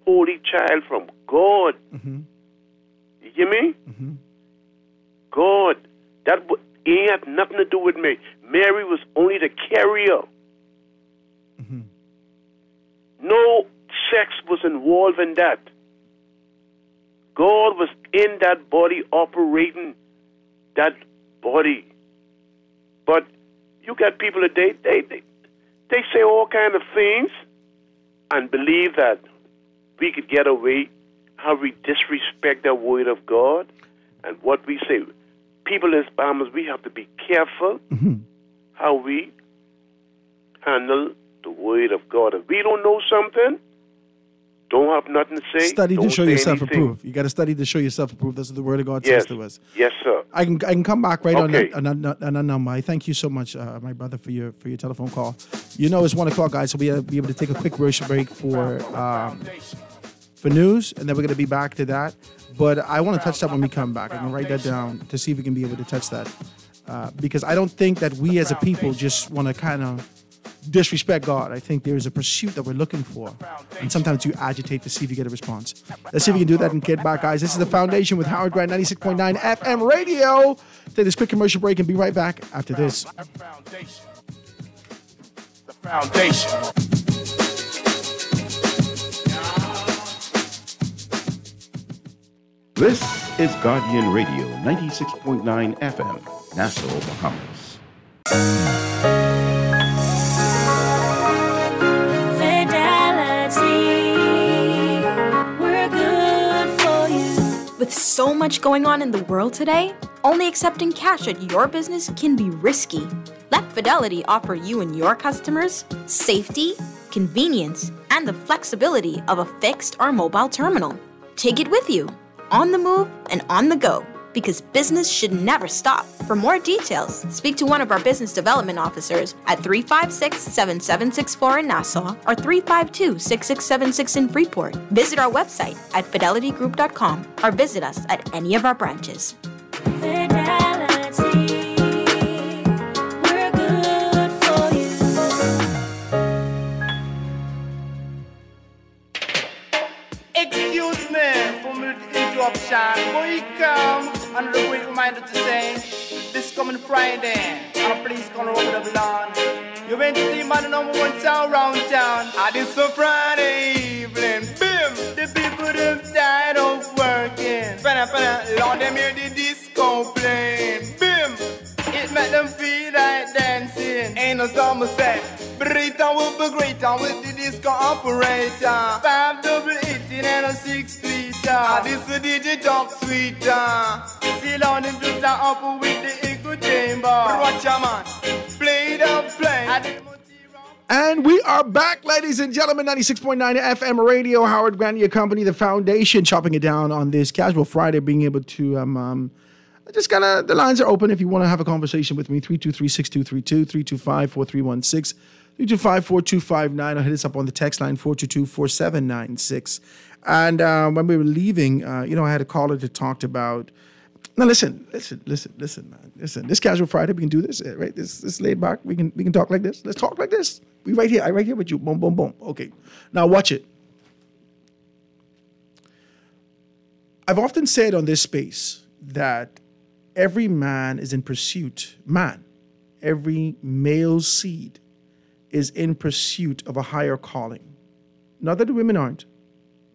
holy child from God. You hear me? God. That it had nothing to do with me. Mary was only the carrier. No sex was involved in that. God was in that body, operating that body. But you got people that they say all kind of things and believe that we could get away, how we disrespect the word of God and what we say. People in Bahamas, we have to be careful how we handle the word of God. If we don't know something, don't have nothing to say. Study don't to show say yourself anything. approved. You got to study to show yourself approved. That's what the word of God Yes. says to us. Yes, sir. I can come back right Okay. on that number. I thank you so much, my brother, for your telephone call. You know it's 1 o'clock, guys, so we'll be able to take a quick commercial break for news, and then we're going to be back to that. But I want to touch that when we come back. I'm going to write that down to see if we can be able to touch that. Because I don't think that we as a people just want to kind of disrespect God. I think there's a pursuit that we're looking for. And sometimes you agitate to see if you get a response. Let's see if we can do that and get back, guys. This is The Foundation with Howard Grant, 96.9 FM radio. Take this quick commercial break and be right back after this. The Foundation. This is Guardian Radio, 96.9 FM, Nassau, Bahamas. We're good for you. With so much going on in the world today, only accepting cash at your business can be risky. Let Fidelity offer you and your customers safety, convenience, and the flexibility of a fixed or mobile terminal. Take it with you, on the move and on the go, because business should never stop. For more details, speak to one of our business development officers at 356-7764 in Nassau or 352-6676 in Freeport. Visit our website at fidelitygroup.com or visit us at any of our branches. Excuse me for the interruption. Boy, come and the great reminder to say this coming Friday on a place gonna over the lawn. You went to the man number 1 sound round town. And it's a Friday evening. Bim! The people them tired of working. Lord, them hear the disco playing. Bim! It make them feel like dancing. Ain't no summer set. Brita will be greater with the disco operator. 5-double-18 and a 6-liter. This is DJ Talk Sweeter. See on them just up with the echo chamber. Watch your man. Play the play. And we are back, ladies and gentlemen. 96.9 FM radio. Howard Grant, your company, The Foundation, chopping it down on this casual Friday, being able to just kind of, the lines are open if you want to have a conversation with me. 323-6232, 325-4316, 325-4259, or hit us up on the text line 422-4796. And when we were leaving, I had a caller that talked about, now listen, man. Listen, this casual Friday, we can do this, right? This laid back, we can talk like this. Let's talk like this. I right here with you. Boom, boom, boom. Okay. Now watch it. I've often said on this space that every man is in pursuit, every male seed is in pursuit of a higher calling. Not that the women aren't.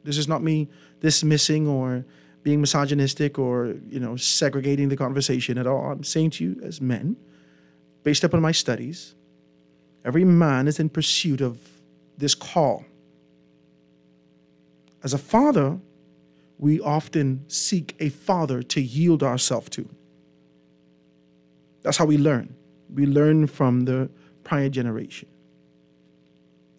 This is not me dismissing or being misogynistic or, segregating the conversation at all. I'm saying to you as men, based upon my studies, every man is in pursuit of this call. As a father, we often seek a father to yield ourselves to. That's how we learn. We learn from the prior generation.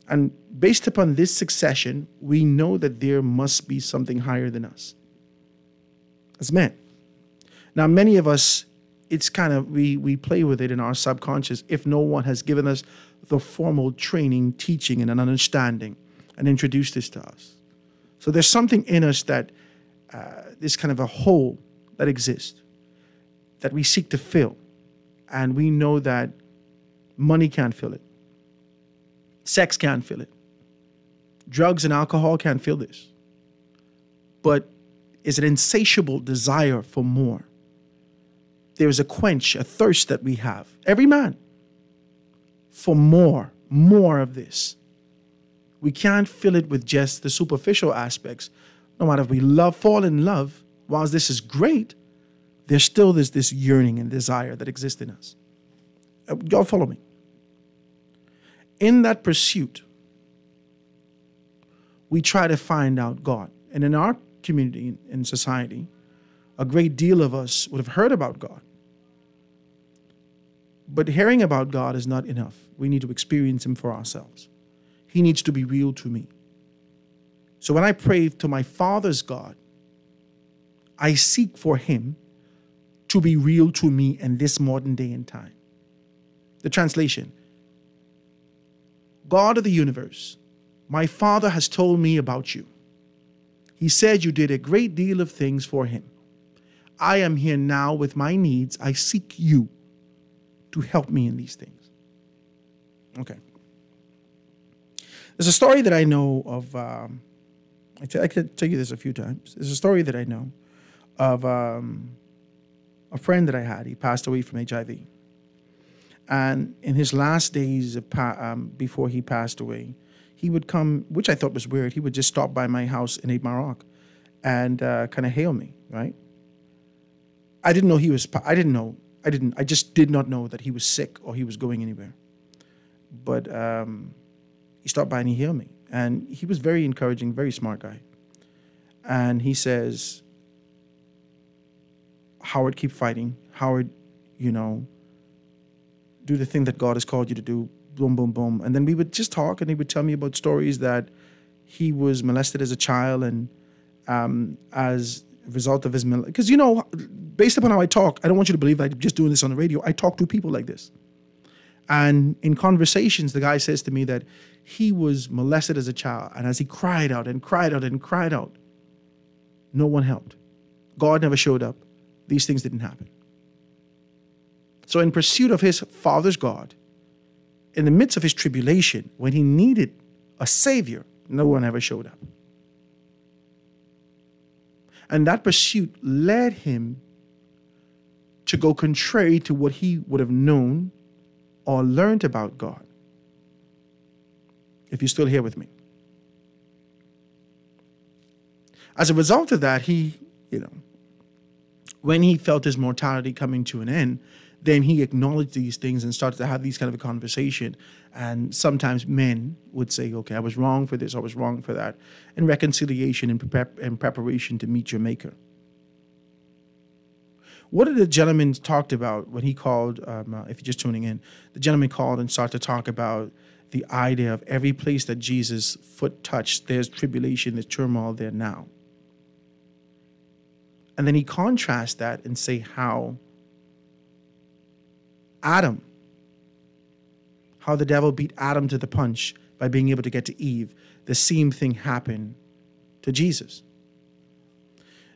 And based upon this succession, we know that there must be something higher than us as men. Now, many of us, it's kind of, we play with it in our subconscious if no one has given us the formal training, teaching, and an understanding and introduced this to us. So there's something in us that this kind of a hole that exists that we seek to fill. And we know that money can't fill it. Sex can't fill it. Drugs and alcohol can't fill this. But it's an insatiable desire for more. There is a quench, a thirst that we have, every man, for more of this. We can't fill it with just the superficial aspects. No matter if we fall in love, whilst this is great, there's still this yearning and desire that exists in us. Y'all follow me? In that pursuit, we try to find out God. And in our community, in society, a great deal of us would have heard about God. But hearing about God is not enough. We need to experience Him for ourselves. He needs to be real to me. So when I pray to my Father's God, I seek for Him to be real to me in this modern day and time. The translation: God of the universe, my Father has told me about you. He said you did a great deal of things for Him. I am here now with my needs. I seek you to help me in these things. Okay. There's a story that I know of, I could tell you this a few times. There's a story that I know of a friend that I had. He passed away from HIV. And in his last days before he passed away, he would come, which I thought was weird, he would just stop by my house in 8 Mile Rock and kind of hail me, right? I didn't know he was, I just did not know that he was sick or he was going anywhere. But he stopped by and he hailed me. And he was very encouraging, very smart guy. And he says, Howard, keep fighting. Howard, do the thing that God has called you to do. Boom, boom, boom. And then we would just talk, and he would tell me about stories that he was molested as a child, and as a result of his because based upon how I talk, I don't want you to believe that I'm just doing this on the radio. I talk to people like this. And in conversations, the guy says to me that he was molested as a child, and as he cried out and cried out and cried out, no one helped. God never showed up. These things didn't happen. So in pursuit of his father's God, in the midst of his tribulation, when he needed a savior, no one ever showed up. And that pursuit led him to go contrary to what he would have known or learned about God. If you're still here with me. As a result of that, he, when he felt his mortality coming to an end, then he acknowledged these things and started to have these kind of a conversation. And sometimes men would say, okay, I was wrong for this, I was wrong for that. And reconciliation and preparation to meet your maker. What did the gentleman talked about when he called, if you're just tuning in, the gentleman called and started to talk about the idea of every place that Jesus' foot touched, there's tribulation, there's turmoil there now. And then he contrasts that and say how Adam, how the devil beat Adam to the punch by being able to get to Eve. The same thing happened to Jesus.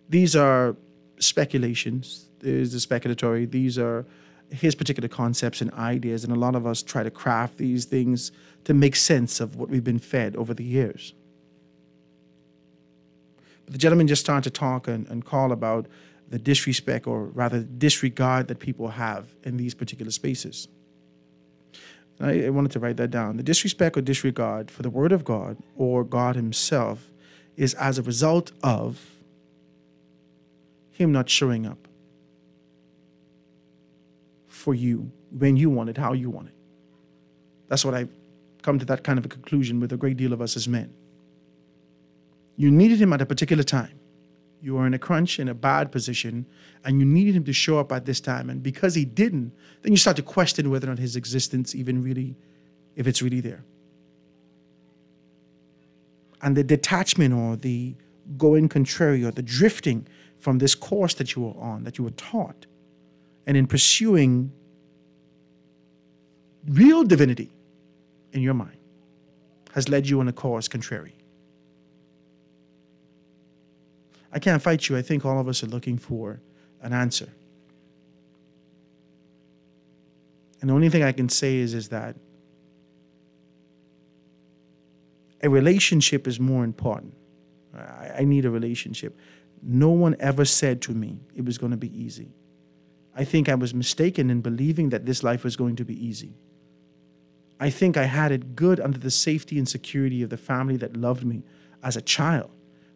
These are speculations. There's the speculatory. These are his particular concepts and ideas. And a lot of us try to craft these things to make sense of what we've been fed over the years. But the gentleman just started to talk and call about the disrespect, or rather disregard, that people have in these particular spaces. I wanted to write that down. The disrespect or disregard for the Word of God or God himself is as a result of him not showing up for you when you want it, how you want it. That's what I've come to, that kind of a conclusion with a great deal of us as men. You needed him at a particular time. You were in a crunch, in a bad position, and you needed him to show up at this time. And because he didn't, then you start to question whether or not his existence even really, if it's really there. And the detachment or the going contrary or the drifting from this course that you were on, that you were taught, and in pursuing real divinity in your mind, has led you on a course contrary. I can't fight you. I think all of us are looking for an answer. And the only thing I can say is that a relationship is more important. I need a relationship. No one ever said to me it was going to be easy. I think I was mistaken in believing that this life was going to be easy. I think I had it good under the safety and security of the family that loved me as a child.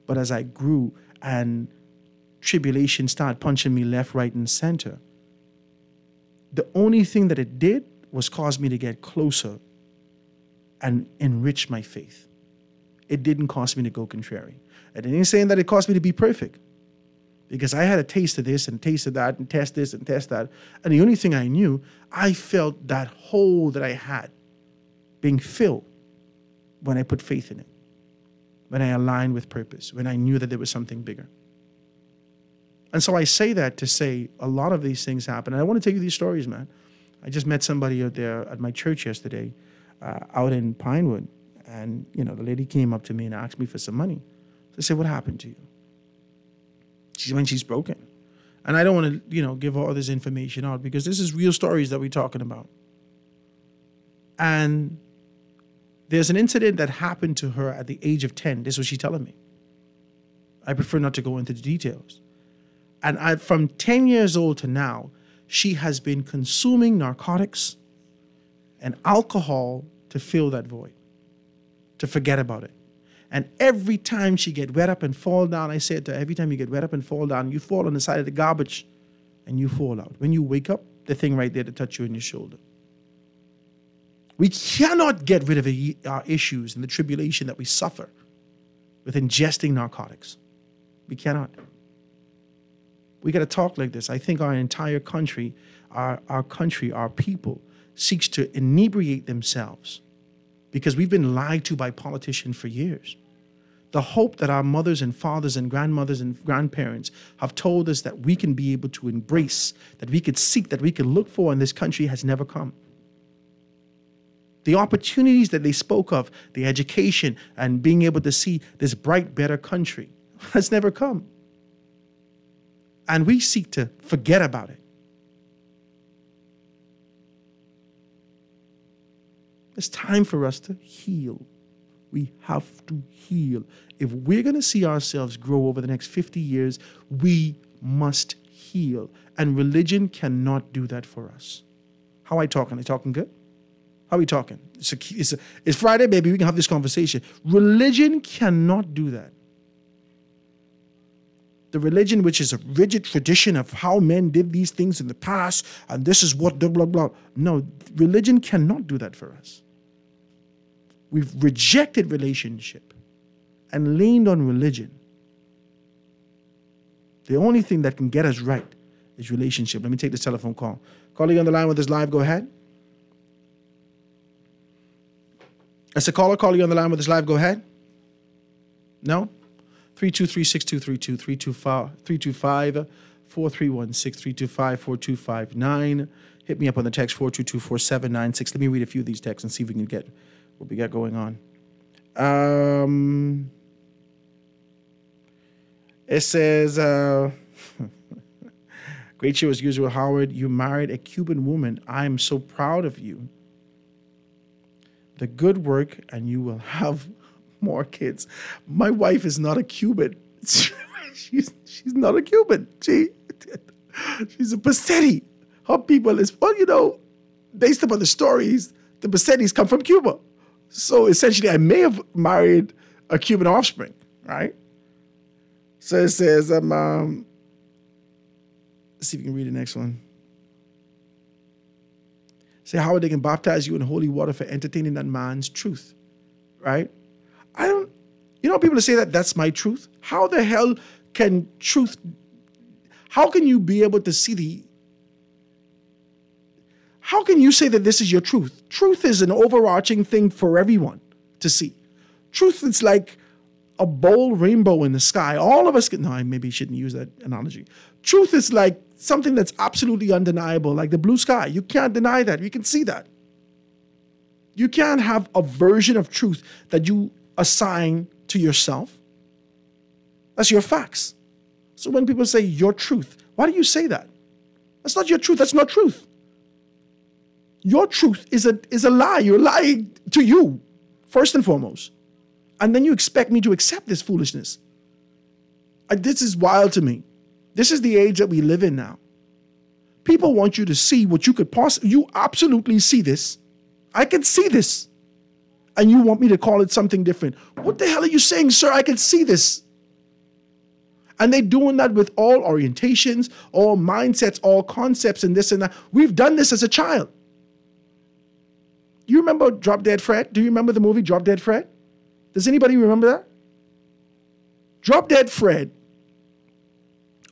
But as I grew and tribulation started punching me left, right, and center, the only thing that it did was cause me to get closer and enrich my faith. It didn't cause me to go contrary. And it ain't saying that it caused me to be perfect, because I had a taste of this and taste of that and test this and test that. And the only thing I knew, I felt that hole that I had being filled when I put faith in it, when I aligned with purpose, when I knew that there was something bigger. And so I say that to say a lot of these things happen. And I want to tell you these stories, man. I just met somebody out there at my church yesterday, out in Pinewood. And, you know, the lady came up to me and asked me for some money. So I said, what happened to you? She's broken. And I don't want to, give all this information out, because this is real stories that we're talking about. And there's an incident that happened to her at the age of 10. This is what she's telling me. I prefer not to go into the details. And from 10 years old to now, she has been consuming narcotics and alcohol to fill that void, to forget about it. And every time she get wet up and fall down, I said to her, every time you get wet up and fall down, you fall on the side of the garbage and you fall out. When you wake up, the thing right there to touch you in your shoulder. We cannot get rid of our issues and the tribulation that we suffer with ingesting narcotics. We cannot. We got to talk like this. I think our entire country, our people, seeks to inebriate themselves because we've been lied to by politicians for years. The hope that our mothers and fathers and grandmothers and grandparents have told us that we can be able to embrace, that we could seek, that we could look for in this country has never come. The opportunities that they spoke of, the education and being able to see this bright, better country has never come. And we seek to forget about it. It's time for us to heal. We have to heal. If we're going to see ourselves grow over the next 50 years, we must heal. And religion cannot do that for us. How I talking? Are you talking good? How are we talking? It's Friday, baby. We can have this conversation. Religion cannot do that. The religion, which is a rigid tradition of how men did these things in the past, and this is what blah, blah, blah. No, religion cannot do that for us. We've rejected relationship and leaned on religion. The only thing that can get us right is relationship. Let me take this telephone call. Calling on the line with us live. Go ahead. That's a caller. Calling on the line with us live. Go ahead. No? 323-6232, 325-431-6325, 4259. Hit me up on the text 422-4796. Let me read a few of these texts and see if we can get what we got going on. It says, great show as usual, Howard. You married a Cuban woman. I am so proud of you. The good work, and you will have more kids. My wife is not a Cuban. She's not a Cuban. She's a Pacetti. Her people is, well, based upon the stories, the Pacettis come from Cuba. So essentially, I may have married a Cuban offspring, right? So it says, let's see if we can read the next one. Say, how they can baptize you in holy water for entertaining that man's truth, right? People say that that's my truth. How the hell can how can you be able to see how can you say that this is your truth? Truth is an overarching thing for everyone to see. Truth is like a bold rainbow in the sky. All of us can, no, I maybe shouldn't use that analogy. Truth is like something that's absolutely undeniable, like the blue sky. You can't deny that. You can see that. You can't have a version of truth that you assign to yourself. That's your facts. So when people say your truth, why do you say that? That's not your truth. That's not truth. Your truth is a lie. You're lying to you, first and foremost. And then you expect me to accept this foolishness. This is wild to me. This is the age that we live in now. People want you to see what you could possibly, you absolutely see this. I can see this. And you want me to call it something different. What the hell are you saying, sir? I can see this. And they're doing that with all orientations, all mindsets, all concepts, and this and that. We've done this as a child. Do you remember Drop Dead Fred? Do you remember the movie Drop Dead Fred? Does anybody remember that? Drop Dead Fred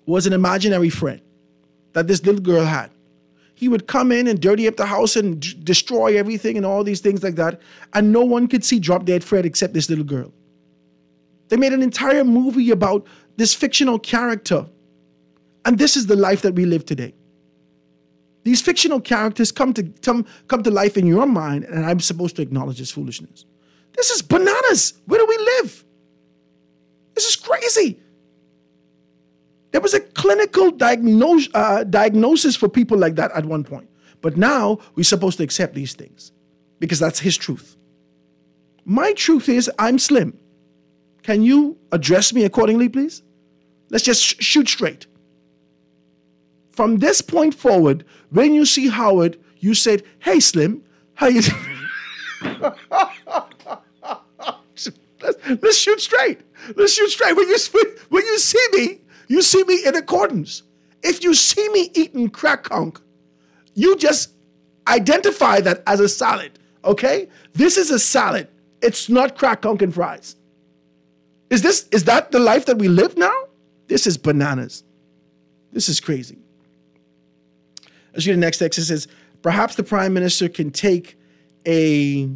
was an imaginary friend that this little girl had. He would come in and dirty up the house and destroy everything and all these things like that. And no one could see Drop Dead Fred except this little girl. They made an entire movie about this fictional character. And this is the life that we live today. These fictional characters come to life in your mind, and I'm supposed to acknowledge this foolishness. This is bananas. Where do we live? This is crazy. There was a clinical diagnosis for people like that at one point. But now we're supposed to accept these things because that's his truth. My truth is I'm slim. Can you address me accordingly, please? Let's just shoot straight. From this point forward, when you see Howard, you said, hey, Slim, how you doing? Let's shoot straight. Let's shoot straight. When you see me in accordance. If you see me eating crack conch, you just identify that as a salad, okay? This is a salad. It's not crack conch and fries. Is that the life that we live now? This is bananas. This is crazy. Let's read the next text. It says, perhaps the Prime Minister can take a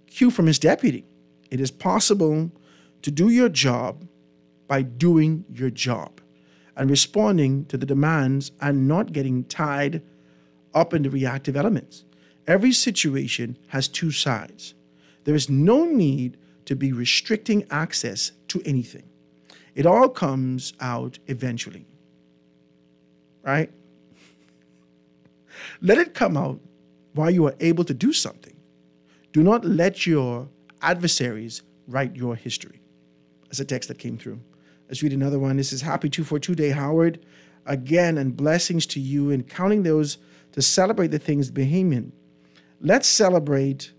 cue from his deputy. It is possible to do your job by doing your job and responding to the demands and not getting tied up in the reactive elements. Every situation has two sides. There is no need to be restricting access to anything. It all comes out eventually, right? Let it come out while you are able to do something. Do not let your adversaries write your history. That's a text that came through. Let's read another one. This is Happy 242 Day, Howard. Again, and blessings to you and counting those to celebrate the things Bahamian. Let's celebrate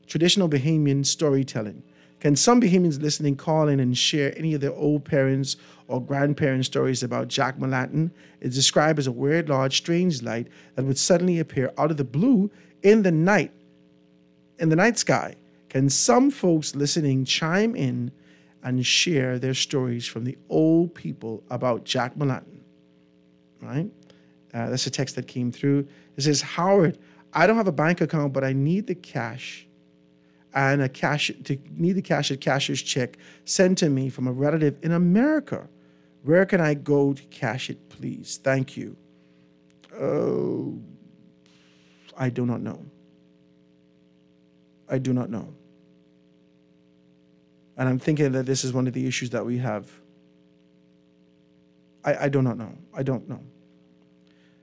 traditional Bahamian storytelling. Can some Bahamians listening call in and share any of their old parents or grandparents' stories about Jack M'Lantern? It's described as a weird, large, strange light that would suddenly appear out of the blue in the night sky. Can some folks listening chime in and share their stories from the old people about Jack M'Lantern? Right? That's a text that came through. It says, Howard, I don't have a bank account, but I need the cash. and need a cashier's check sent to me from a relative in America. Where can I go to cash it, please? Thank you. I do not know. I do not know. And I'm thinking that this is one of the issues that we have. I do not know. I don't know.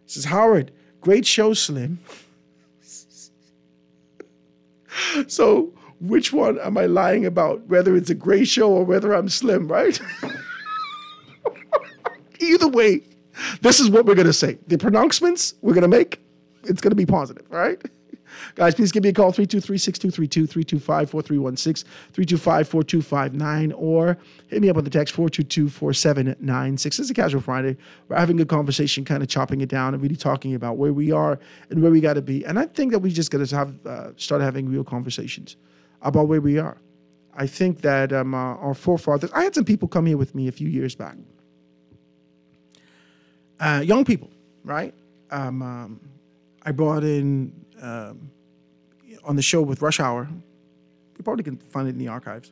This is Howard. Great show, Slim. So which one am I lying about? Whether it's a great show or whether I'm slim, right? Either way, this is what we're going to say. The pronouncements we're going to make, it's going to be positive, all right? Guys, please give me a call, 323-6232, 325-4316, 325-4259, or hit me up on the text, 422-4796. This is a Casual Friday. We're having a conversation, kind of chopping it down and really talking about where we are and where we got to be. And I think that we just got to start having real conversations about where we are. I think that our forefathers, I had some people come here with me a few years back. Young people, right? I brought in, on the show with Rush Hour, you probably can find it in the archives.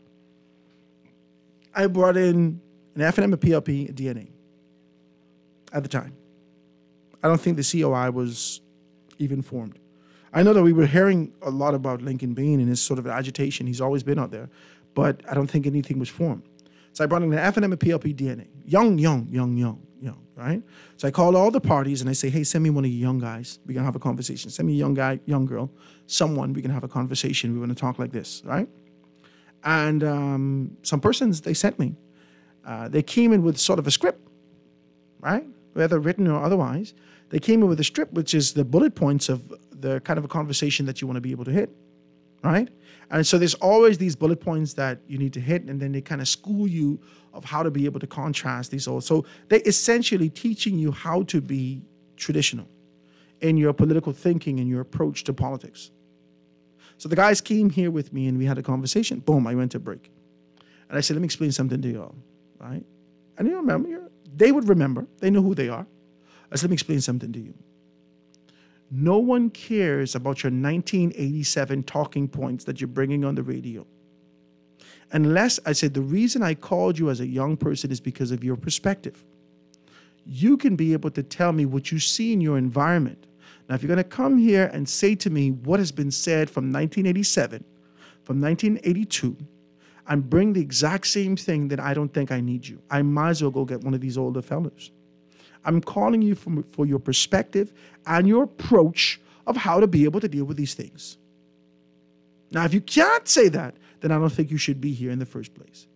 I brought in an FNM, a PLP, a DNA at the time. I don't think the COI was even formed. I know that we were hearing a lot about Lincoln Bain and his sort of agitation. He's always been out there, but I don't think anything was formed. So I brought in an FNM, a PLP, DNA. Young, right? So I called all the parties and I say, hey, send me one of you young guys. We can have a conversation. Send me a young guy, young girl, someone. We can have a conversation. We want to talk like this, right? And some persons they sent me, they came in with sort of a script, right? Whether written or otherwise. They came in with a script, which is the bullet points of the kind of a conversation that you want to be able to hit, right? And so there's always these bullet points that you need to hit, and then they kind of school you of how to be able to contrast these all. So they're essentially teaching you how to be traditional in your political thinking and your approach to politics. So the guys came here with me and we had a conversation. Boom, I went to break. And I said, let me explain something to y'all, right? And you remember, they would remember. They know who they are. I said, let me explain something to you. No one cares about your 1987 talking points that you're bringing on the radio. Unless, I said, the reason I called you as a young person is because of your perspective. You can be able to tell me what you see in your environment. Now, if you're going to come here and say to me what has been said from 1987, from 1982, and bring the exact same thing, then I don't think I need you. I might as well go get one of these older fellows. I'm calling you for your perspective and your approach of how to be able to deal with these things. Now, if you can't say that, then I don't think you should be here in the first place.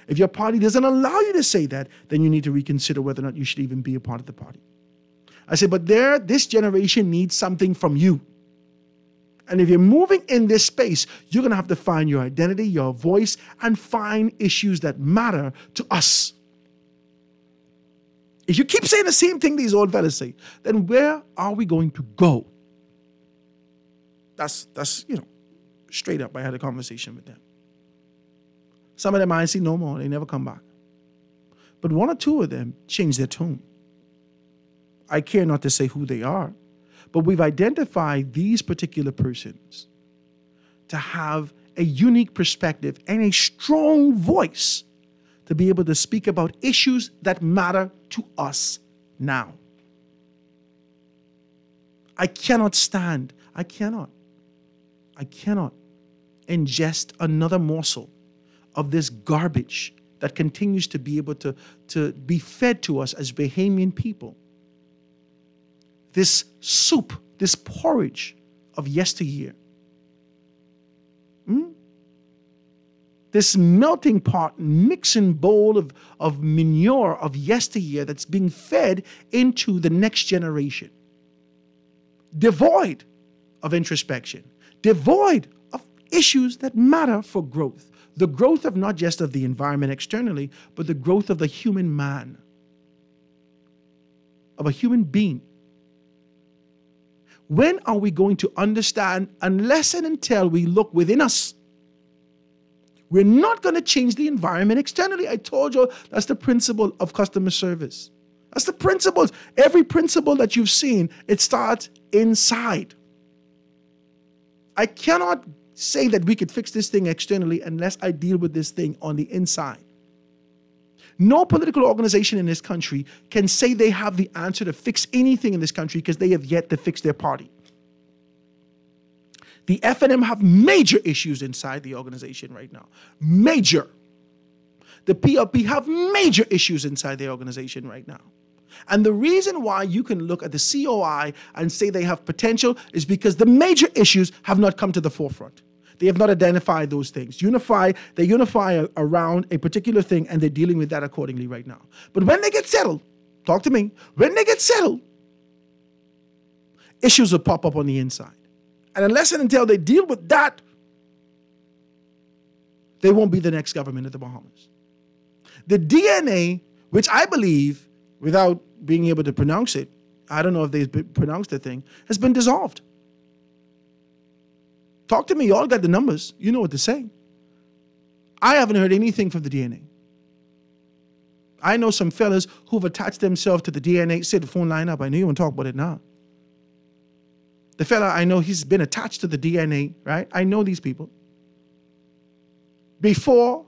If your party doesn't allow you to say that, then you need to reconsider whether or not you should even be a part of the party. I say, but this generation needs something from you. And if you're moving in this space, you're going to have to find your identity, your voice, and find issues that matter to us. If you keep saying the same thing these old fellas say, then where are we going to go? That's straight up. I had a conversation with them. Some of them I see no more. They never come back. But one or two of them changed their tone. I care not to say who they are, but we've identified these particular persons to have a unique perspective and a strong voice to be able to speak about issues that matter to us now. I cannot ingest another morsel of this garbage that continues to be able to be fed to us as Bahamian people. This soup, this porridge of yesteryear. This melting pot, mixing bowl of manure of yesteryear that's being fed into the next generation. Devoid of introspection. Devoid of issues that matter for growth. The growth of not just of the environment externally, but the growth of the human man. Of a human being. When are we going to understand, unless and until we look within us? We're not going to change the environment externally. I told you that's the principle of customer service. That's the principles. Every principle that you've seen, it starts inside. I cannot say that we could fix this thing externally unless I deal with this thing on the inside. No political organization in this country can say they have the answer to fix anything in this country because they have yet to fix their party. The FNM have major issues inside the organization right now. Major. The PLP have major issues inside the organization right now. And the reason why you can look at the COI and say they have potential is because the major issues have not come to the forefront. They have not identified those things. They unify around a particular thing, and they're dealing with that accordingly right now. But when they get settled, talk to me, when they get settled, issues will pop up on the inside. And unless and until they deal with that, they won't be the next government of the Bahamas. The DNA, which I believe, without being able to pronounce it, I don't know if they've pronounced the thing, has been dissolved. Talk to me, y'all got the numbers. You know what to say. I haven't heard anything from the DNA. I know some fellas who've attached themselves to the DNA. Set the phone line up. I know you want to talk about it now. The fella I know, he's been attached to the DNA, right? I know these people. Before,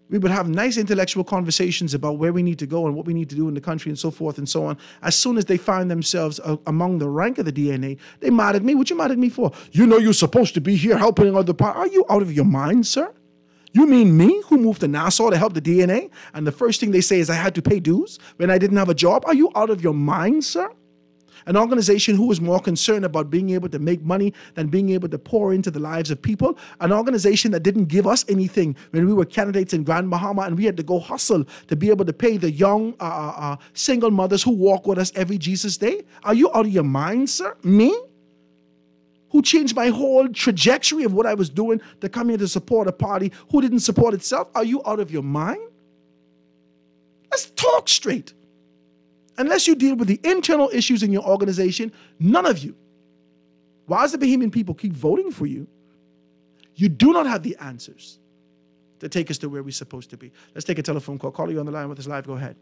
we would have nice intellectual conversations about where we need to go and what we need to do in the country and so forth and so on. As soon as they find themselves among the rank of the DNA, they mad at me. What you mad at me for? You know you're supposed to be here helping other parts. Are you out of your mind, sir? You mean me, who moved to Nassau to help the DNA? And the first thing they say is I had to pay dues when I didn't have a job? Are you out of your mind, sir? An organization who is more concerned about being able to make money than being able to pour into the lives of people. An organization that didn't give us anything when we were candidates in Grand Bahama and we had to go hustle to be able to pay the young single mothers who walk with us every Jesus Day. Are you out of your mind, sir? Me? Who changed my whole trajectory of what I was doing to come here to support a party who didn't support itself? Are you out of your mind? Let's talk straight. Unless you deal with the internal issues in your organization, none of you, whilst the Bahamian people keep voting for you, you do not have the answers to take us to where we're supposed to be. Let's take a telephone call. Caller, you on the line with us live. Go ahead.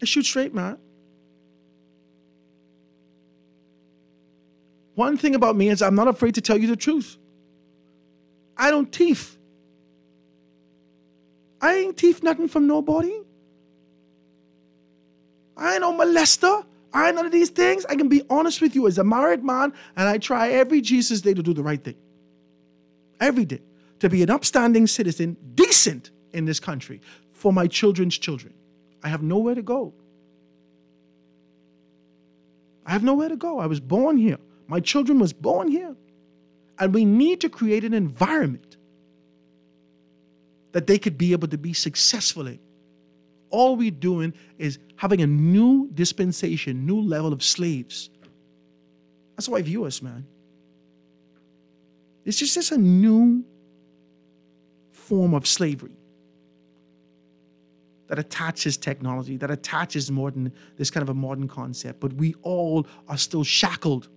Let's shoot straight, man. One thing about me is I'm not afraid to tell you the truth. I don't thief. I ain't thief nothing from nobody. I ain't no molester. I ain't none of these things. I can be honest with you as a married man, and I try every Jesus Day to do the right thing. Every day. To be an upstanding citizen, decent in this country, for my children's children. I have nowhere to go. I have nowhere to go. I was born here. My children was born here. And we need to create an environment that they could be able to be successful in. All we're doing is having a new dispensation, new level of slaves. That's how I view us, man. It's just a new form of slavery that attaches technology, that attaches this kind of a modern concept. But we all are still shackled.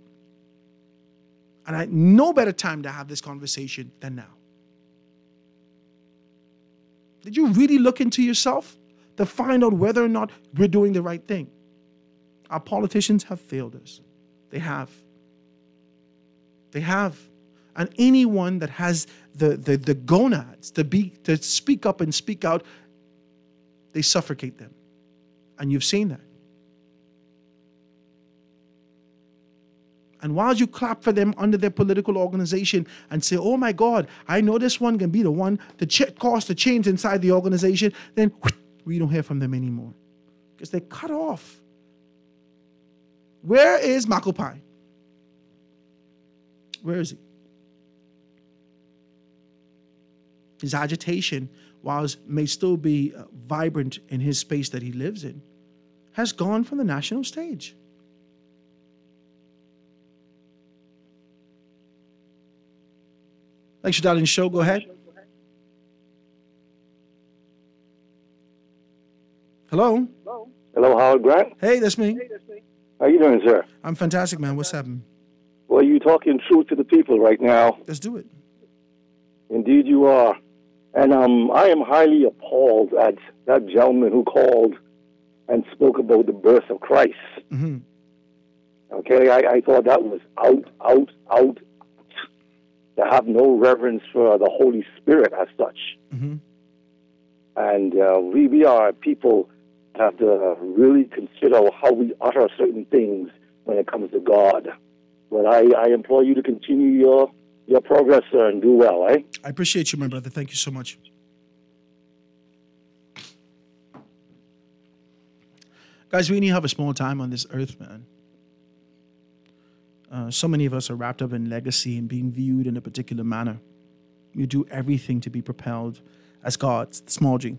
And no better time to have this conversation than now. Did you really look into yourself to find out whether or not we're doing the right thing? Our politicians have failed us. They have. They have. And anyone that has the gonads to speak up and speak out, they suffocate them. And you've seen that. And while you clap for them under their political organization and say, oh my God, I know this one can be the one to cause the change inside the organization, then we don't hear from them anymore. Because they're cut off. Where is Makopai? Where is he? His agitation, whilst may still be vibrant in his space that he lives in, has gone from the national stage. Thanks for dialing the show. Go ahead. Hello? Hello, Howard Grant. Hey, that's me. How you doing, sir? I'm fantastic, man. What's happening? Well, you're talking truth to the people right now. Let's do it. Indeed you are. And I am highly appalled at that gentleman who called and spoke about the birth of Christ. Mm-hmm. Okay, I thought that was out. To have no reverence for the Holy Spirit as such. Mm-hmm. And we are people have to really consider how we utter certain things when it comes to God. But I implore you to continue your progress, sir, and do well, eh? I appreciate you, my brother. Thank you so much. Guys, we only have a small time on this earth, man. So many of us are wrapped up in legacy and being viewed in a particular manner. You do everything to be propelled as God, small g.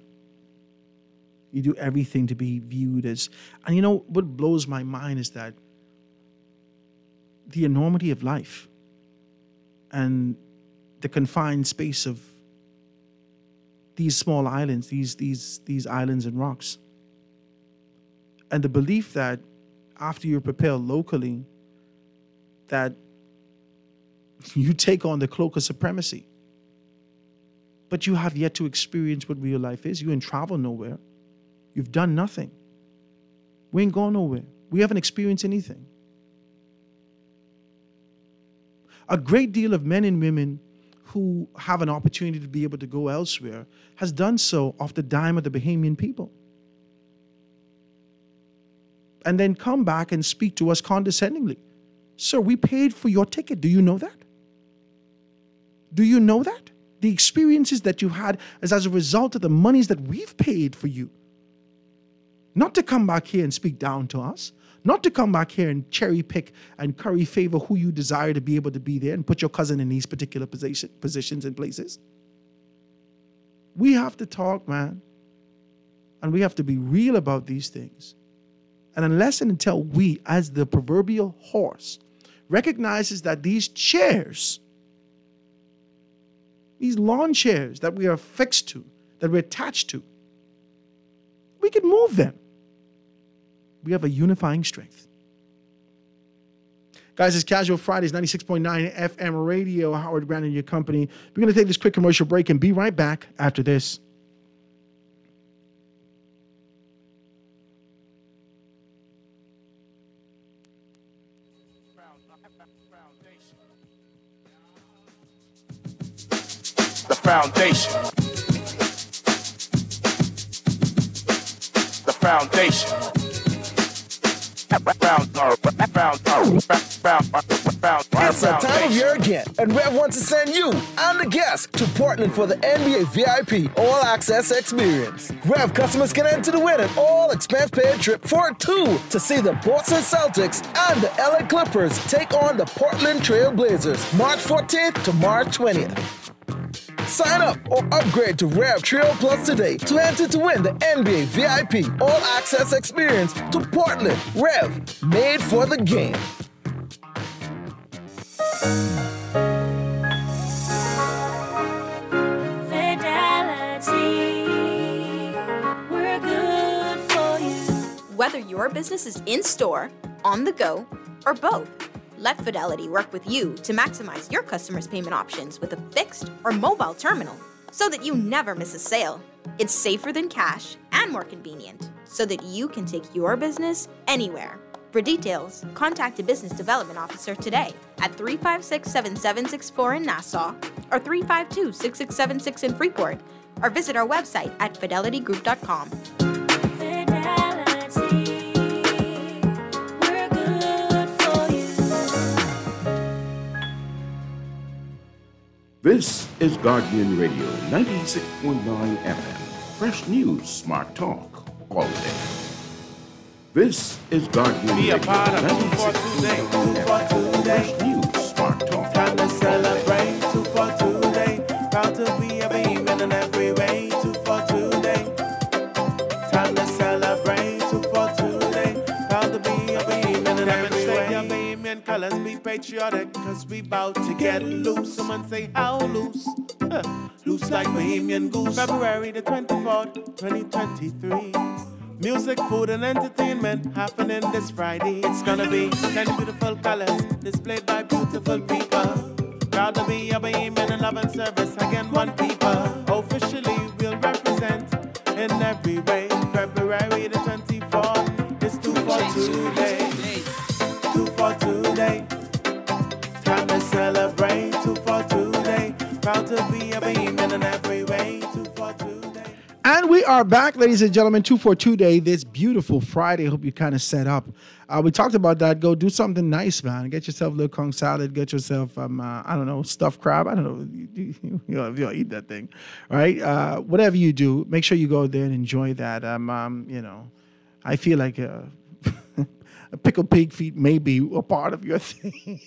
You do everything to be viewed as... And you know, what blows my mind is that the enormity of life and the confined space of these small islands, these islands and rocks, and the belief that after you're propelled locally, that you take on the cloak of supremacy. But you have yet to experience what real life is. You ain't traveled nowhere. You've done nothing. We ain't gone nowhere. We haven't experienced anything. A great deal of men and women who have an opportunity to be able to go elsewhere has done so off the dime of the Bahamian people. And then come back and speak to us condescendingly. Sir, we paid for your ticket. Do you know that? Do you know that? The experiences that you had is as a result of the monies that we've paid for you. Not to come back here and speak down to us. Not to come back here and cherry pick and curry favor who you desire to be able to be there and put your cousin in these particular positions and places. We have to talk, man. And we have to be real about these things. And unless and until we, as the proverbial horse, recognizes that these chairs, these lawn chairs that we are fixed to, that we're attached to, we can move them. We have a unifying strength. Guys, it's Casual Fridays, 96.9 FM radio, Howard Grant and your company. We're going to take this quick commercial break and be right back after this. The foundation. The foundation. It's that time of year again, and Rev wants to send you and the guests to Portland for the NBA VIP All Access Experience. Rev customers can enter to win an all-expense-paid trip for two to see the Boston Celtics and the LA Clippers take on the Portland Trail Blazers March 14th to March 20th. Sign up or upgrade to Rev Trio Plus today to enter to win the NBA VIP All Access Experience to Portland. Rev, made for the game. Fidelity, we're good for you. Whether your business is in-store, on the go, or both, let Fidelity work with you to maximize your customers' payment options with a fixed or mobile terminal so that you never miss a sale. It's safer than cash and more convenient so that you can take your business anywhere. For details, contact a business development officer today at 356-7764 in Nassau or 352-6676 in Freeport, or visit our website at fidelitygroup.com. This is Guardian Radio 96.9 FM. Fresh news, smart talk, all day. This is Guardian Radio 96.9 FM. Fresh news, smart talk. Time to celebrate 2 for today. Proud to be a Bahamian in every way. 2 for today. Time to celebrate 2 for today. Proud to be a Bahamian in every way. Your Bahamian colors, be patriotic, cause we bout to get loose. Someone say how loose? Loose like Bahamian goose. February the 24th, 2023. Music, food, and entertainment happening this Friday. It's gonna be 10 beautiful colors displayed by beautiful people. Proud to be a Bahamian in love and service again, one people. Officially, we'll represent in every way. February the 24th. It's 2 for today. 2 for today. Time to celebrate. 2 for today. Proud to be a Bahamian in every way. 2 for today. And we are back, ladies and gentlemen, 242 Day, this beautiful Friday. Hope you kind of set up. We talked about that. Go do something nice, man. Get yourself a little conch salad. Get yourself, I don't know, stuffed crab. I don't know if you'll eat that thing, right? Whatever you do, make sure you go there and enjoy that. I feel like a pickled pig feet may be a part of your thing.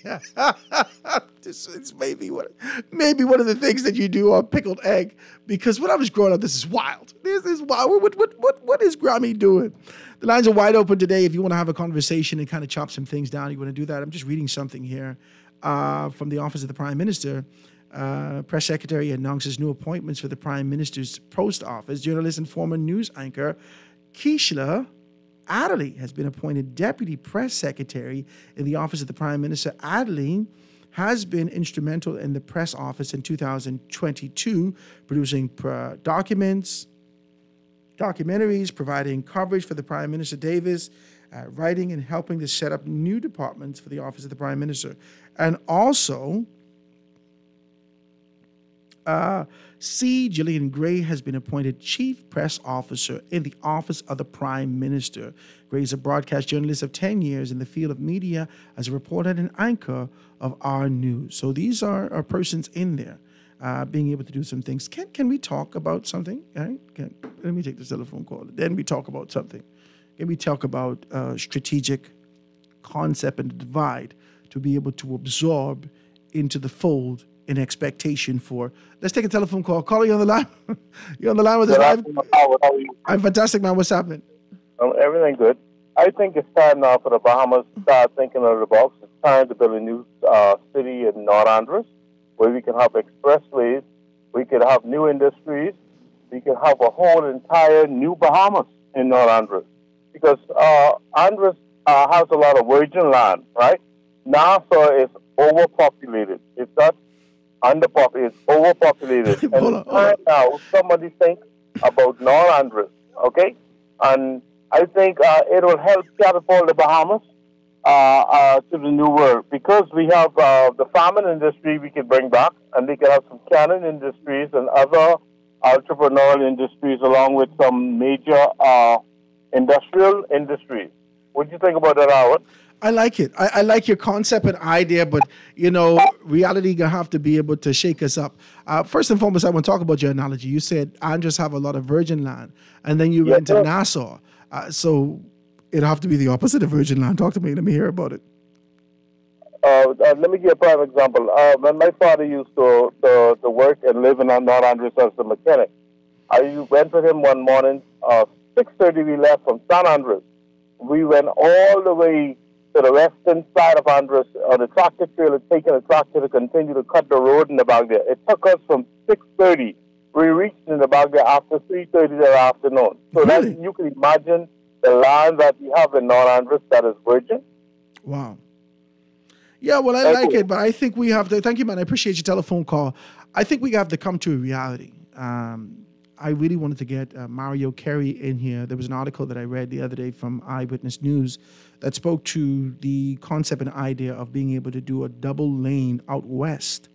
It's maybe one of the things that you do, or pickled egg. Because when I was growing up, this is wild. This is wild. What is Grammy doing? The lines are wide open today. If you want to have a conversation and kind of chop some things down, you want to do that. I'm just reading something here from the Office of the Prime Minister. Press Secretary announces new appointments for the Prime Minister's post office. Journalist and former news anchor Keishla Adderley has been appointed Deputy Press Secretary in the Office of the Prime Minister. Adderley has been instrumental in the press office in 2022, producing documentaries, providing coverage for the Prime Minister Davis, writing and helping to set up new departments for the Office of the Prime Minister. And also, C. Gillian Gray has been appointed Chief Press Officer in the Office of the Prime Minister. Gray is a broadcast journalist of 10 years in the field of media as a reporter and anchor of our news. So these are persons in there being able to do some things. Can we talk about something? Right? Let me take this telephone call. Then we talk about something. Can we talk about strategic concept and divide to be able to absorb into the fold in expectation for. Let's take a telephone call. Caller, you on the line? You're on the line with us live? I'm fantastic, man. What's happening? Everything good. I think it's time now for the Bahamas to start thinking out of the box. It's time to build a new city in North Andros where we can have expressways, we could have new industries, we could have a whole entire new Bahamas in North Andros. Because Andros has a lot of virgin land, right? Nassau is overpopulated. It's not underpopulated, it's overpopulated. And it's time now somebody think about North Andros, okay? And I think it will help catapult the Bahamas to the new world because we have the farming industry we can bring back, and we can have some canning industries and other entrepreneurial industries along with some major industrial industries. What do you think about that, Howard? I like it. I like your concept and idea, but, reality going to have to be able to shake us up. First and foremost, I want to talk about your analogy. You said Andros have a lot of virgin land, and then you went to Nassau. So it'll have to be the opposite of virgin land. Talk to me. Let me hear about it. Let me give you a prime example. When my father used to work and live in North Andros as a mechanic, I went with him one morning, 6:30 we left from San Andres. We went all the way to the western side of Andros on the tractor trailer, taking a tractor to continue to cut the road in the back there. It took us from 6:30. We reached in the back there after 3:30 that afternoon. So really? That you can imagine the land that we have in North Andros that is virgin. Wow. Yeah, well, I like it, but I think we have to. Thank you, man. I appreciate your telephone call. I think we have to come to a reality. I really wanted to get Mario Carey in here. There was an article that I read the other day from Eyewitness News that spoke to the concept and idea of being able to do a double lane out west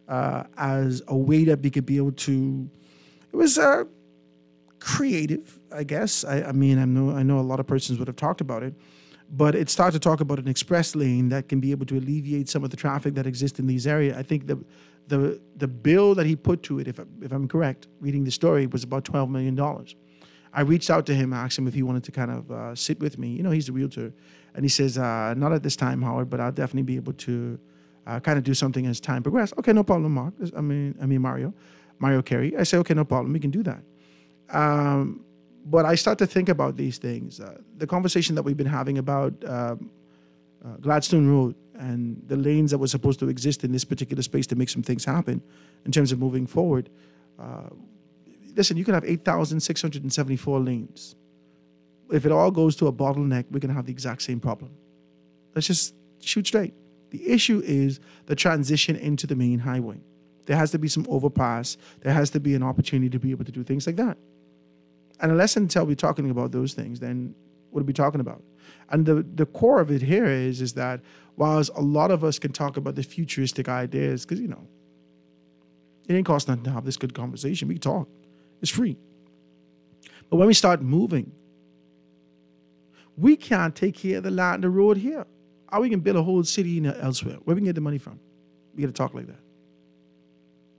as a way that we could be able to. It was creative, I guess. I know a lot of persons would have talked about it, but it started to talk about an express lane that can be able to alleviate some of the traffic that exists in these areas. I think the bill that he put to it, if I'm correct, reading the story, was about $12 million. I reached out to him, asked him if he wanted to kind of sit with me. He's a realtor. And he says, not at this time, Howard, but I'll definitely be able to kind of do something as time progresses. Okay, no problem, Mark. Mario Carey. I say, okay, no problem. We can do that. But I start to think about these things. The conversation that we've been having about Gladstone Road and the lanes that were supposed to exist in this particular space to make some things happen in terms of moving forward. Listen, you can have 8,674 lanes. If it all goes to a bottleneck, we're going to have the exact same problem. Let's just shoot straight. The issue is the transition into the main highway. There has to be some overpass. There has to be an opportunity to be able to do things like that. And unless and until we're talking about those things, then What are we talking about? And the core of it here is that whilst a lot of us can talk about the futuristic ideas, because, it ain't cost nothing to have this good conversation. We can talk. It's free. But when we start moving, we can't take care of the land and the road here. Or we can build a whole city elsewhere. Where we can get the money from? We got to talk like that.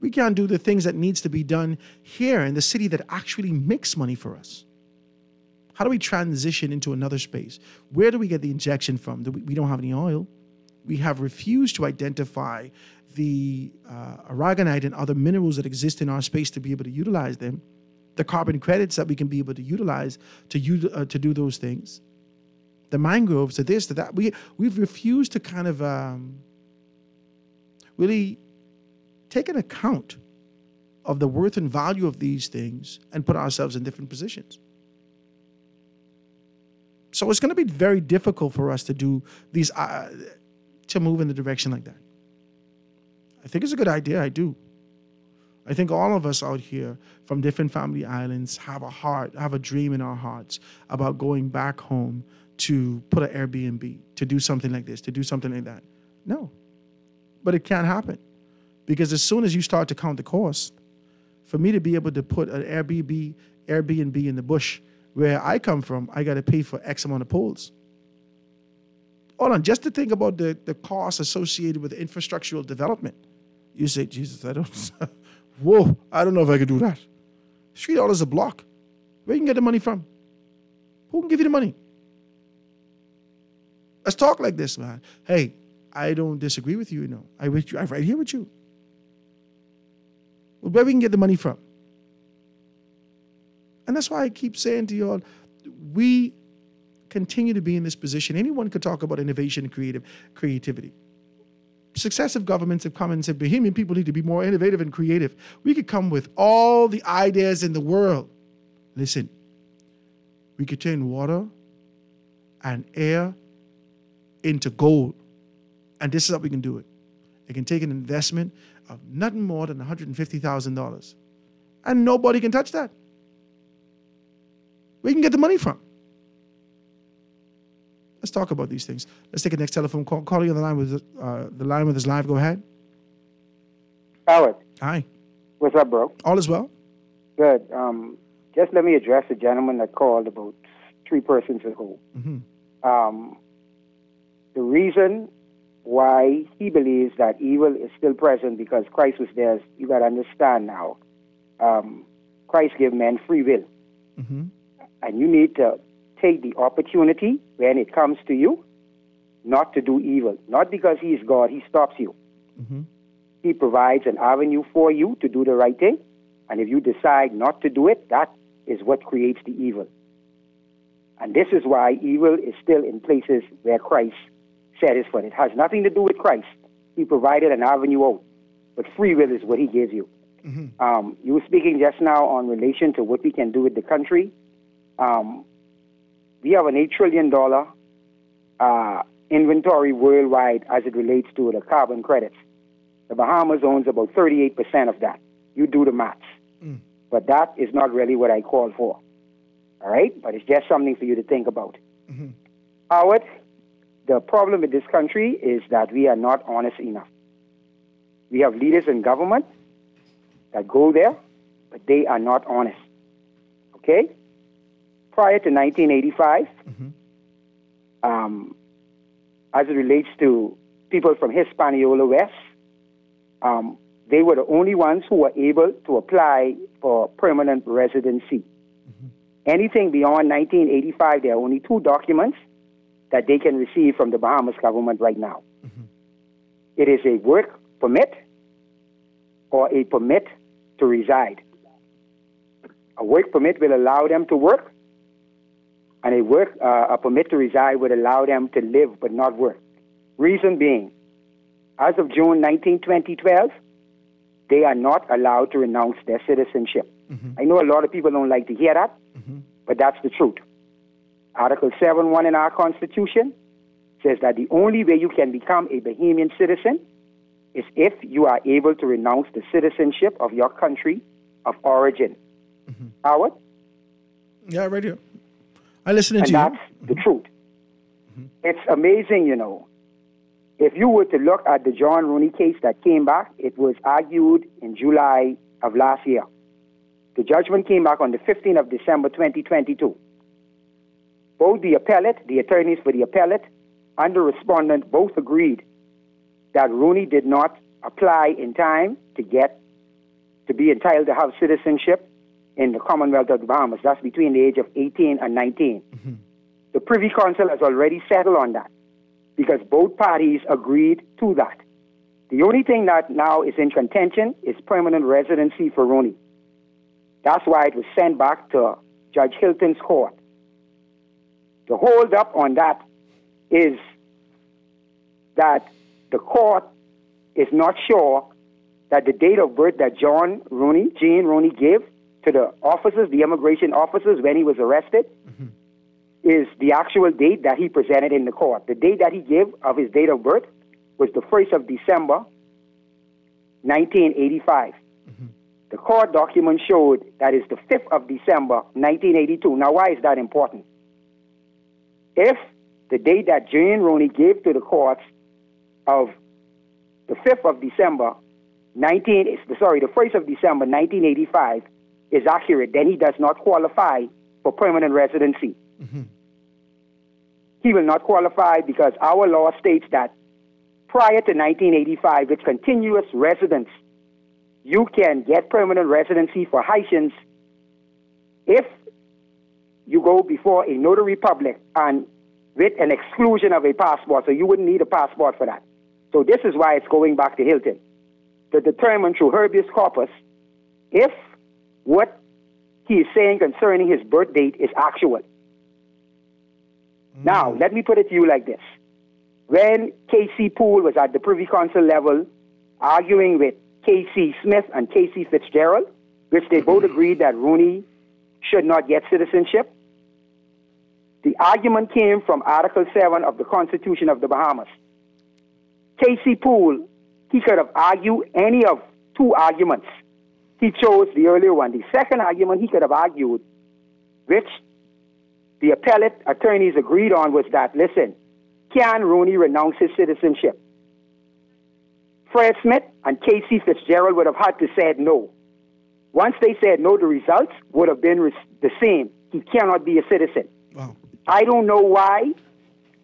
We can't do the things that needs to be done here in the city that actually makes money for us. How do we transition into another space? Where do we get the injection from? We don't have any oil. We have refused to identify the aragonite and other minerals that exist in our space to be able to utilize them, the carbon credits that we can be able to utilize to do those things, the mangroves, to this, to that. We've refused to kind of really take an account of the worth and value of these things and put ourselves in different positions. So it's going to be very difficult for us to do these, to move in the direction like that. I think it's a good idea. I do. I think all of us out here from different family islands have a dream in our hearts about going back home to put an Airbnb, to do something like this, to do something like that. No, but it can't happen, because as soon as you start to count the cost, for me to be able to put an Airbnb in the bush where I come from, I got to pay for X amount of poles. Hold on, just to think about the costs associated with infrastructural development. You say, Jesus, I don't know if I could do that. $3 a block. Where you can get the money from? Who can give you the money? Let's talk like this, man. Hey, I don't disagree with you, I'm right here with you. Well, where we can get the money from? And that's why I keep saying to y'all, we continue to be in this position. Anyone could talk about innovation and creativity. Successive governments have come and said, Bahamian people need to be more innovative and creative. We could come with all the ideas in the world. Listen, we could turn water and air into gold. And this is how we can do it. It can take an investment of nothing more than $150,000. And nobody can touch that. Where you can get the money from? Let's talk about these things. Let's take a next telephone call. Calling on the line with us live. Go ahead. Howard. Hi. What's up, bro? All is well. Good. Just let me address the gentleman that called about 3 persons ago. Mm-hmm. The reason why he believes that evil is still present because Christ was there, you got to understand now. Christ gave men free will. Mm-hmm. And you need to take the opportunity when it comes to you not to do evil. Not because he is God, he stops you. Mm-hmm. He provides an avenue for you to do the right thing. And if you decide not to do it, that is what creates the evil. And this is why evil is still in places where Christ set his foot. It has nothing to do with Christ. He provided an avenue out. But free will is what he gives you. Mm-hmm. You were speaking just now on relation to what we can do with the country. We have an $8 trillion inventory worldwide as it relates to the carbon credits. The Bahamas owns about 38% of that. You do the maths. But that is not really what I call for. All right? But it's just something for you to think about. Mm-hmm. Howard, the problem with this country is that we are not honest enough. We have leaders in government that go there, but they are not honest. Okay? Prior to 1985, as it relates to people from Hispaniola West, they were the only ones who were able to apply for permanent residency. Anything beyond 1985, there are only 2 documents that they can receive from the Bahamas government right now. It is a work permit or a permit to reside. A work permit will allow them to work, and a permit to reside would allow them to live but not work. Reason being, as of June 19, 2012, they are not allowed to renounce their citizenship. I know a lot of people don't like to hear that, but that's the truth. Article 7.1 in our Constitution says that the only way you can become a Bahamian citizen is if you are able to renounce the citizenship of your country of origin. Howard? Yeah, right here. I listen to you. And that's the truth. It's amazing, you know. If you were to look at the John Rooney case that came back, it was argued in July of last year. The judgment came back on the 15th of December, 2022. Both the appellate, the attorneys for the appellate, and the respondent both agreed that Rooney did not apply in time to be entitled to have citizenship in the Commonwealth of the Bahamas. That's between the age of 18 and 19. The Privy Council has already settled on that because both parties agreed to that. The only thing that now is in contention is permanent residency for Rooney. That's why it was sent back to Judge Hilton's court. The hold up on that is that the court is not sure that the date of birth that Gene Rooney gave to the officers, the immigration officers, when he was arrested, is the actual date that he presented in the court. The date that he gave of his date of birth was the 1st of December, 1985. The court document showed that is the 5th of December, 1982. Now, why is that important? If the date that Gene Rooney gave to the courts of the 5th of December, the 1st of December, 1985 is accurate, then he does not qualify for permanent residency. He will not qualify because our law states that prior to 1985, with continuous residence, you can get permanent residency for Haitians if you go before a notary public and with an exclusion of a passport, so you wouldn't need a passport for that. So this is why it's going back to Hilton to determine through habeas corpus if what he is saying concerning his birth date is actual. Now, let me put it to you like this. When K.C. Poole was at the Privy Council level arguing with K.C. Smith and K.C. Fitzgerald, which they both agreed that Rooney should not get citizenship, the argument came from Article 7 of the Constitution of the Bahamas. K.C. Poole, he could have argued any of two arguments. He chose the earlier one. The second argument he could have argued, which the appellate attorneys agreed on, was that, listen, can Rooney renounce his citizenship? Fred Smith and K.C. Fitzgerald would have had to say no. Once they said no, the results would have been the same. He cannot be a citizen. Wow. I don't know why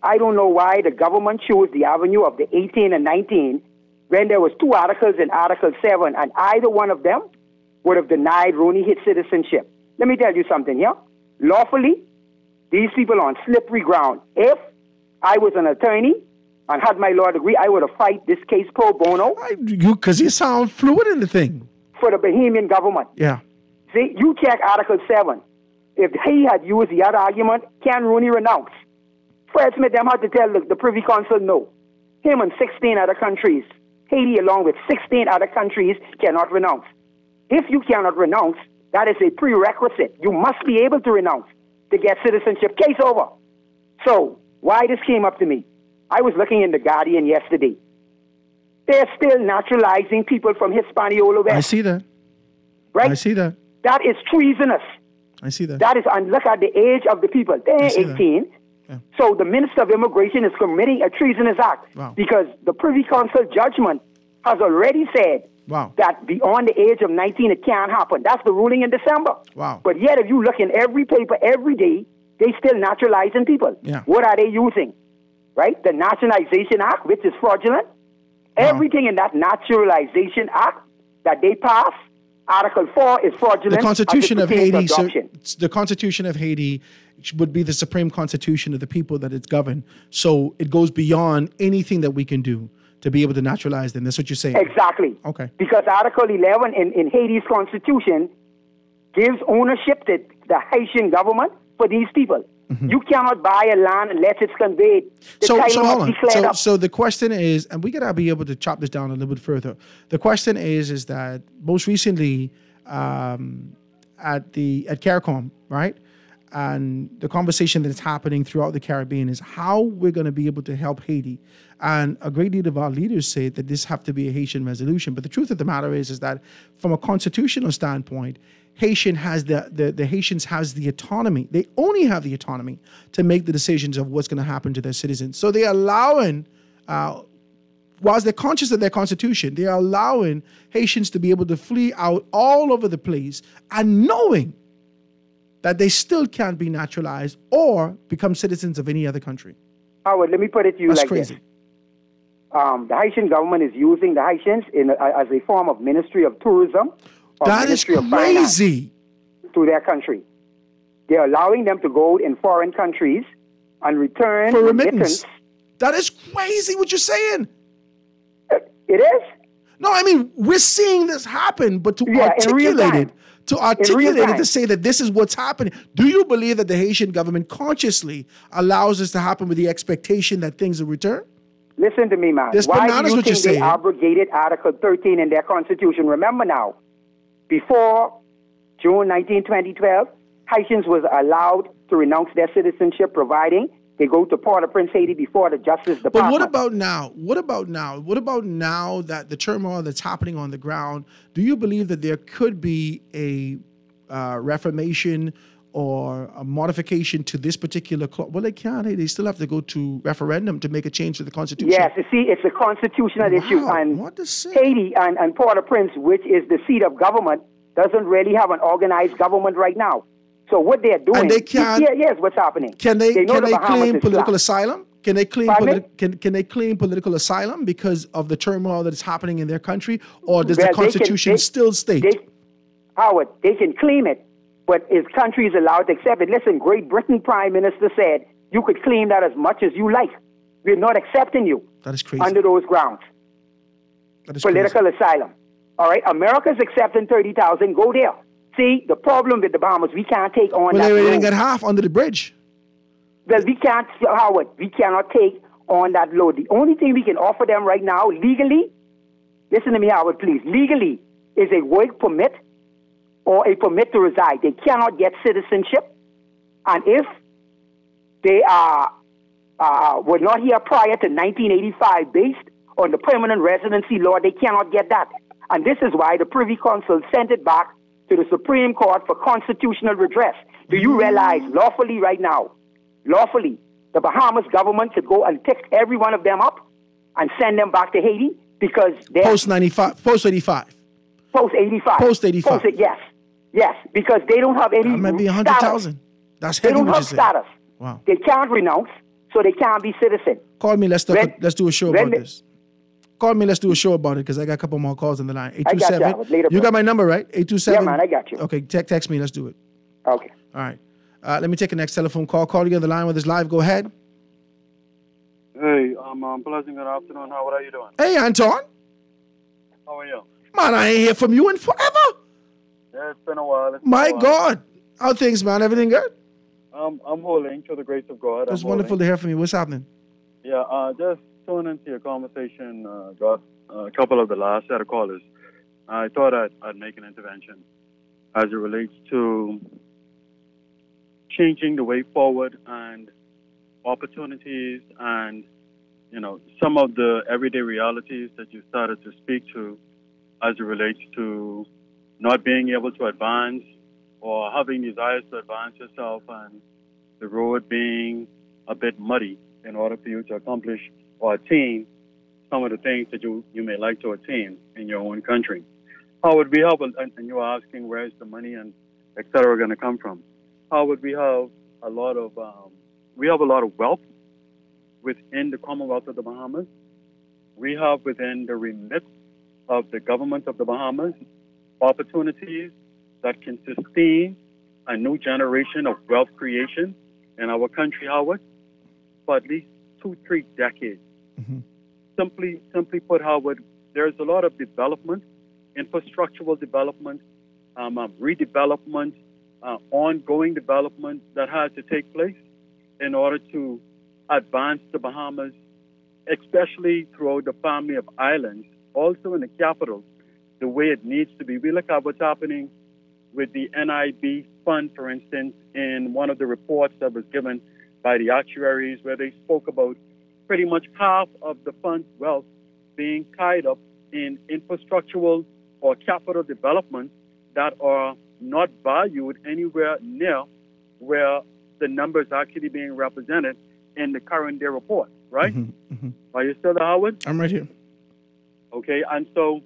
the government chose the avenue of the 18 and 19 when there was two articles in Article 7, and either one of them would have denied Rooney his citizenship. Let me tell you something here. Lawfully, these people are on slippery ground. If I was an attorney and had my law degree, I would have fight this case pro bono. Because you sound fluid in the thing. For the Bahamian government. Yeah. See, you check Article 7. If he had used the other argument, can Rooney renounce? Fred Smith them had to tell the Privy Council no. Him and 16 other countries, Haiti along with 16 other countries, cannot renounce. If you cannot renounce, that is a prerequisite. You must be able to renounce to get citizenship. Case over. So, why this came up to me? I was looking in The Guardian yesterday. They're still naturalizing people from Hispaniola West. I see that. Right? I see that. That is treasonous. I see that. That is, and look at the age of the people. They're 18. Yeah. So the Minister of Immigration is committing a treasonous act because the Privy Council judgment has already said that beyond the age of 19 it can't happen. That's the ruling in December. Wow. But yet if you look in every paper every day, they still naturalizing people. Yeah. What are they using? Right? The Nationalization Act, which is fraudulent. Everything in that Naturalization Act that they pass, Article 4 is fraudulent. The Constitution of Haiti, adoption. so the Constitution of Haiti would be the supreme constitution of the people that it's governed. So it goes beyond anything that we can do to be able to naturalize them. That's what you're saying. Exactly. Okay. Because Article 11 in Haiti's constitution gives ownership to the Haitian government for these people. You cannot buy a land unless it's conveyed. So hold on. So the question is, and we gotta be able to chop this down a little bit further. The question is that most recently at CARICOM, right? and the conversation that's happening throughout the Caribbean is how we're going to be able to help Haiti. And a great deal of our leaders say that this have to be a Haitian resolution. But the truth of the matter is that from a constitutional standpoint, Haitians has the autonomy. They only have the autonomy to make the decisions of what's going to happen to their citizens. So they're allowing, whilst they're conscious of their constitution, they are allowing Haitians to be able to flee out all over the place and knowing that they still can't be naturalized or become citizens of any other country. Howard, let me put it to you That's like crazy. this. The Haitian government is using the Haitians as a form of Ministry of Tourism. That is crazy. To their country. They're allowing them to go in foreign countries and return for remittance. That is crazy what you're saying. It is? No, I mean, we're seeing this happen, but to articulate it, to say that this is what's happening. Do you believe that the Haitian government consciously allows this to happen with the expectation that things will return? Listen to me, man. This Why bananas do you what you're think they saying. abrogated Article 13 in their constitution? Remember now, before June 19, 2012, Haitians was allowed to renounce their citizenship, providing they go to Port-au-Prince, Haiti, before the Justice Department. But what about now? What about now that the turmoil that's happening on the ground, do you believe that there could be a reformation or a modification to this particular clause? Well, they can't. They still have to go to referendum to make a change to the Constitution. Yes, you see, it's a constitutional issue. And Haiti and Port-au-Prince, which is the seat of government, doesn't really have an organized government right now. So what they're doing, and they can't, here's what's happening. Can they claim political flat. asylum? Can they claim can they claim political asylum because of the turmoil that is happening in their country, or does the Constitution still state? Howard, they can claim it, but is countries allowed to accept it? Listen, Great Britain Prime Minister said you could claim that as much as you like. We're not accepting you. That is crazy. Under those grounds. That is political asylum. All right, America's accepting 30,000. Go there. See, the problem with the Bahamas, we can't take on that. Well, they load. didn't get half under the bridge. Well, we can't, Howard, we cannot take on that load. The only thing we can offer them right now, legally, listen to me, Howard, please, legally, is a work permit or a permit to reside. They cannot get citizenship. And if they were not here prior to 1985 based on the permanent residency law, they cannot get that. And this is why the Privy Council sent it back to the Supreme Court for constitutional redress. Do you realize lawfully right now, the Bahamas government could go and pick every one of them up and send them back to Haiti because they're... Post-85. Post-85. Post-85. Yes, because they don't have any That might be 100,000. That's heavy. They don't have status. Wow. They can't renounce, so they can't be citizen. Call me. Let's do a show about this. Call me. Let's do a show about it because I got a couple more calls on the line. 827. You got my number, right? 827. Yeah, man, I got you. Okay, text me. Let's do it. Okay. All right. Let me take the next telephone call. Call you on the line with us live. Go ahead. Hey, pleasant good afternoon. How are you doing? Hey, Anton. How are you? Man, I ain't hear from you in forever. Yeah, it's been a while. My God. How things, man? Everything good? I'm holding through the grace of God. It's wonderful to hear from you. What's happening? Yeah, just tuning into your conversation, got a couple of the last set of callers. I thought I'd make an intervention as it relates to changing the way forward and opportunities and, some of the everyday realities that you started to speak to as it relates to not being able to advance or having desires to advance yourself and the road being a bit muddy in order for you to accomplish or attain some of the things that you may like to attain in your own country. How would we have, and you are asking where is the money and et cetera going to come from? How would we have a lot of wealth within the Commonwealth of the Bahamas? We have within the remit of the government of the Bahamas opportunities that can sustain a new generation of wealth creation in our country, Howard, for at least 2-3 decades. Mm-hmm. Simply put, Howard, there's a lot of development, infrastructural development, redevelopment, ongoing development that has to take place in order to advance the Bahamas, especially throughout the family of islands, also in the capital, the way it needs to be. We look at what's happening with the NIB fund, for instance, in one of the reports that was given by the actuaries, where they spoke about pretty much half of the fund's wealth being tied up in infrastructural or capital developments that are not valued anywhere near where the numbers actually being represented in the current day report, right? Are you still there, Howard? I'm right here. Okay, and so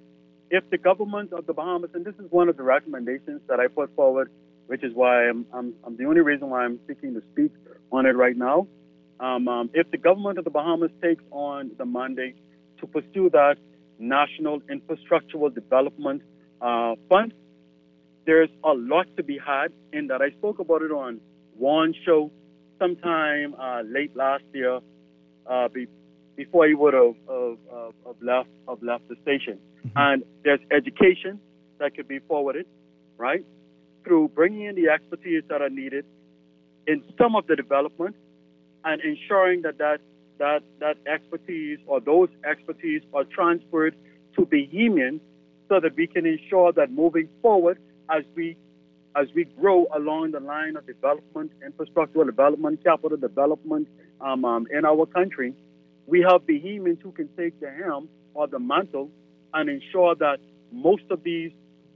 if the government of the Bahamas, and this is one of the recommendations that I put forward, which is why I'm the only reason why I'm seeking to speak on it right now. If the government of the Bahamas takes on the mandate to pursue that National Infrastructural Development Fund, there's a lot to be had in that. I spoke about it on one show sometime late last year, before he would have left the station. And there's education that could be forwarded, right, through bringing in the expertise that are needed in some of the development and ensuring that expertise or those expertise are transferred to Bahamians so that we can ensure that moving forward as we grow along the line of development, infrastructural development, capital development in our country, we have Bahamians who can take the helm or the mantle and ensure that most of these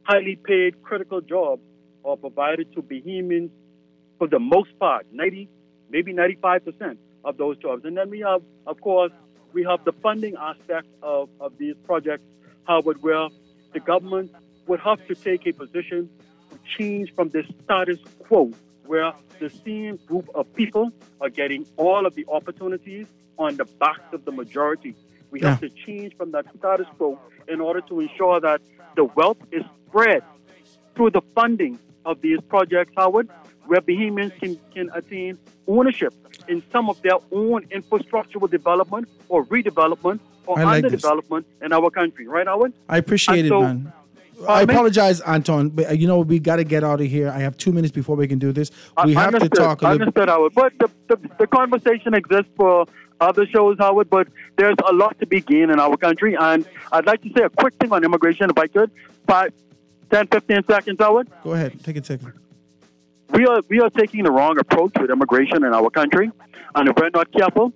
highly paid critical jobs are provided to Bahamians for the most part, 90, maybe 95% of those jobs. And then we have, of course, we have the funding aspect of these projects, Howard, where the government would have to take a position to change from this status quo where the same group of people are getting all of the opportunities on the backs of the majority. We have to change from that status quo in order to ensure that the wealth is spread through the funding of these projects, Howard, where Bahamians can attain ownership in some of their own infrastructural development or redevelopment or underdevelopment in our country. Right, Howard? I appreciate it, man. I apologize, Anton, but we got to get out of here. I have 2 minutes before we can do this. We have to talk a little bit. Understood, Howard. But the conversation exists for other shows, Howard, but there's a lot to be gained in our country. And I'd like to say a quick thing on immigration, if I could. 10, 15 seconds, Howard. Go ahead. Take a second. We are taking the wrong approach with immigration in our country. And if we're not careful,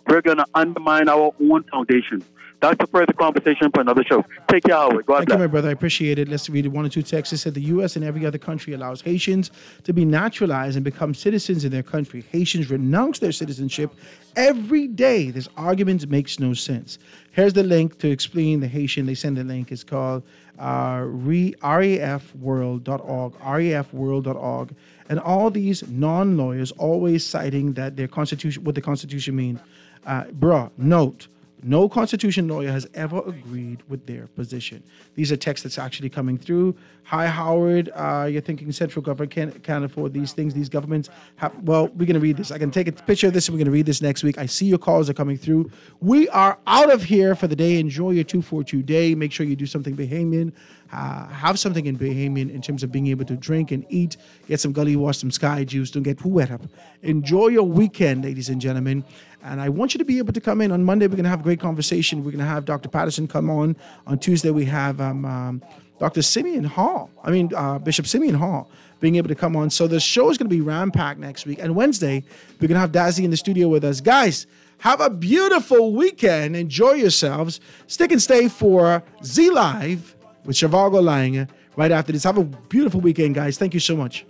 we're going to undermine our own foundation. That's a further conversation for another show. Take care, Howard. God bless. Thank you, my brother. I appreciate it. Let's read it. 1 or 2 texts. It said the U.S. and every other country allows Haitians to be naturalized and become citizens in their country. Haitians renounce their citizenship every day. This argument makes no sense. Here's the link to explain the Haitian. They send the link. It's called RAFworld.org, RAFworld.org. And all these non-lawyers always citing that their constitution, what the Constitution means. Note. No Constitution lawyer has ever agreed with their position. These are texts that's actually coming through. Hi, Howard. You're thinking central government can't afford these things. These governments have... Well, we're going to read this. I can take a picture of this and we're going to read this next week. I see your calls are coming through. We are out of here for the day. Enjoy your 242 day. Make sure you do something Bahamian. Have something in Bahamian in terms of being able to drink and eat. Get some gully wash, some sky juice. Don't get too wet up. Enjoy your weekend, ladies and gentlemen. And I want you to be able to come in. On Monday, we're going to have a great conversation. We're going to have Dr. Patterson come on. On Tuesday, we have Dr. Simeon Hall. Bishop Simeon Hall being able to come on. So the show is going to be ram-packed next week. And Wednesday, we're going to have Dazzy in the studio with us. Guys, have a beautiful weekend. Enjoy yourselves. Stick and stay for Z Live with Shivago Laing right after this. Have a beautiful weekend, guys. Thank you so much.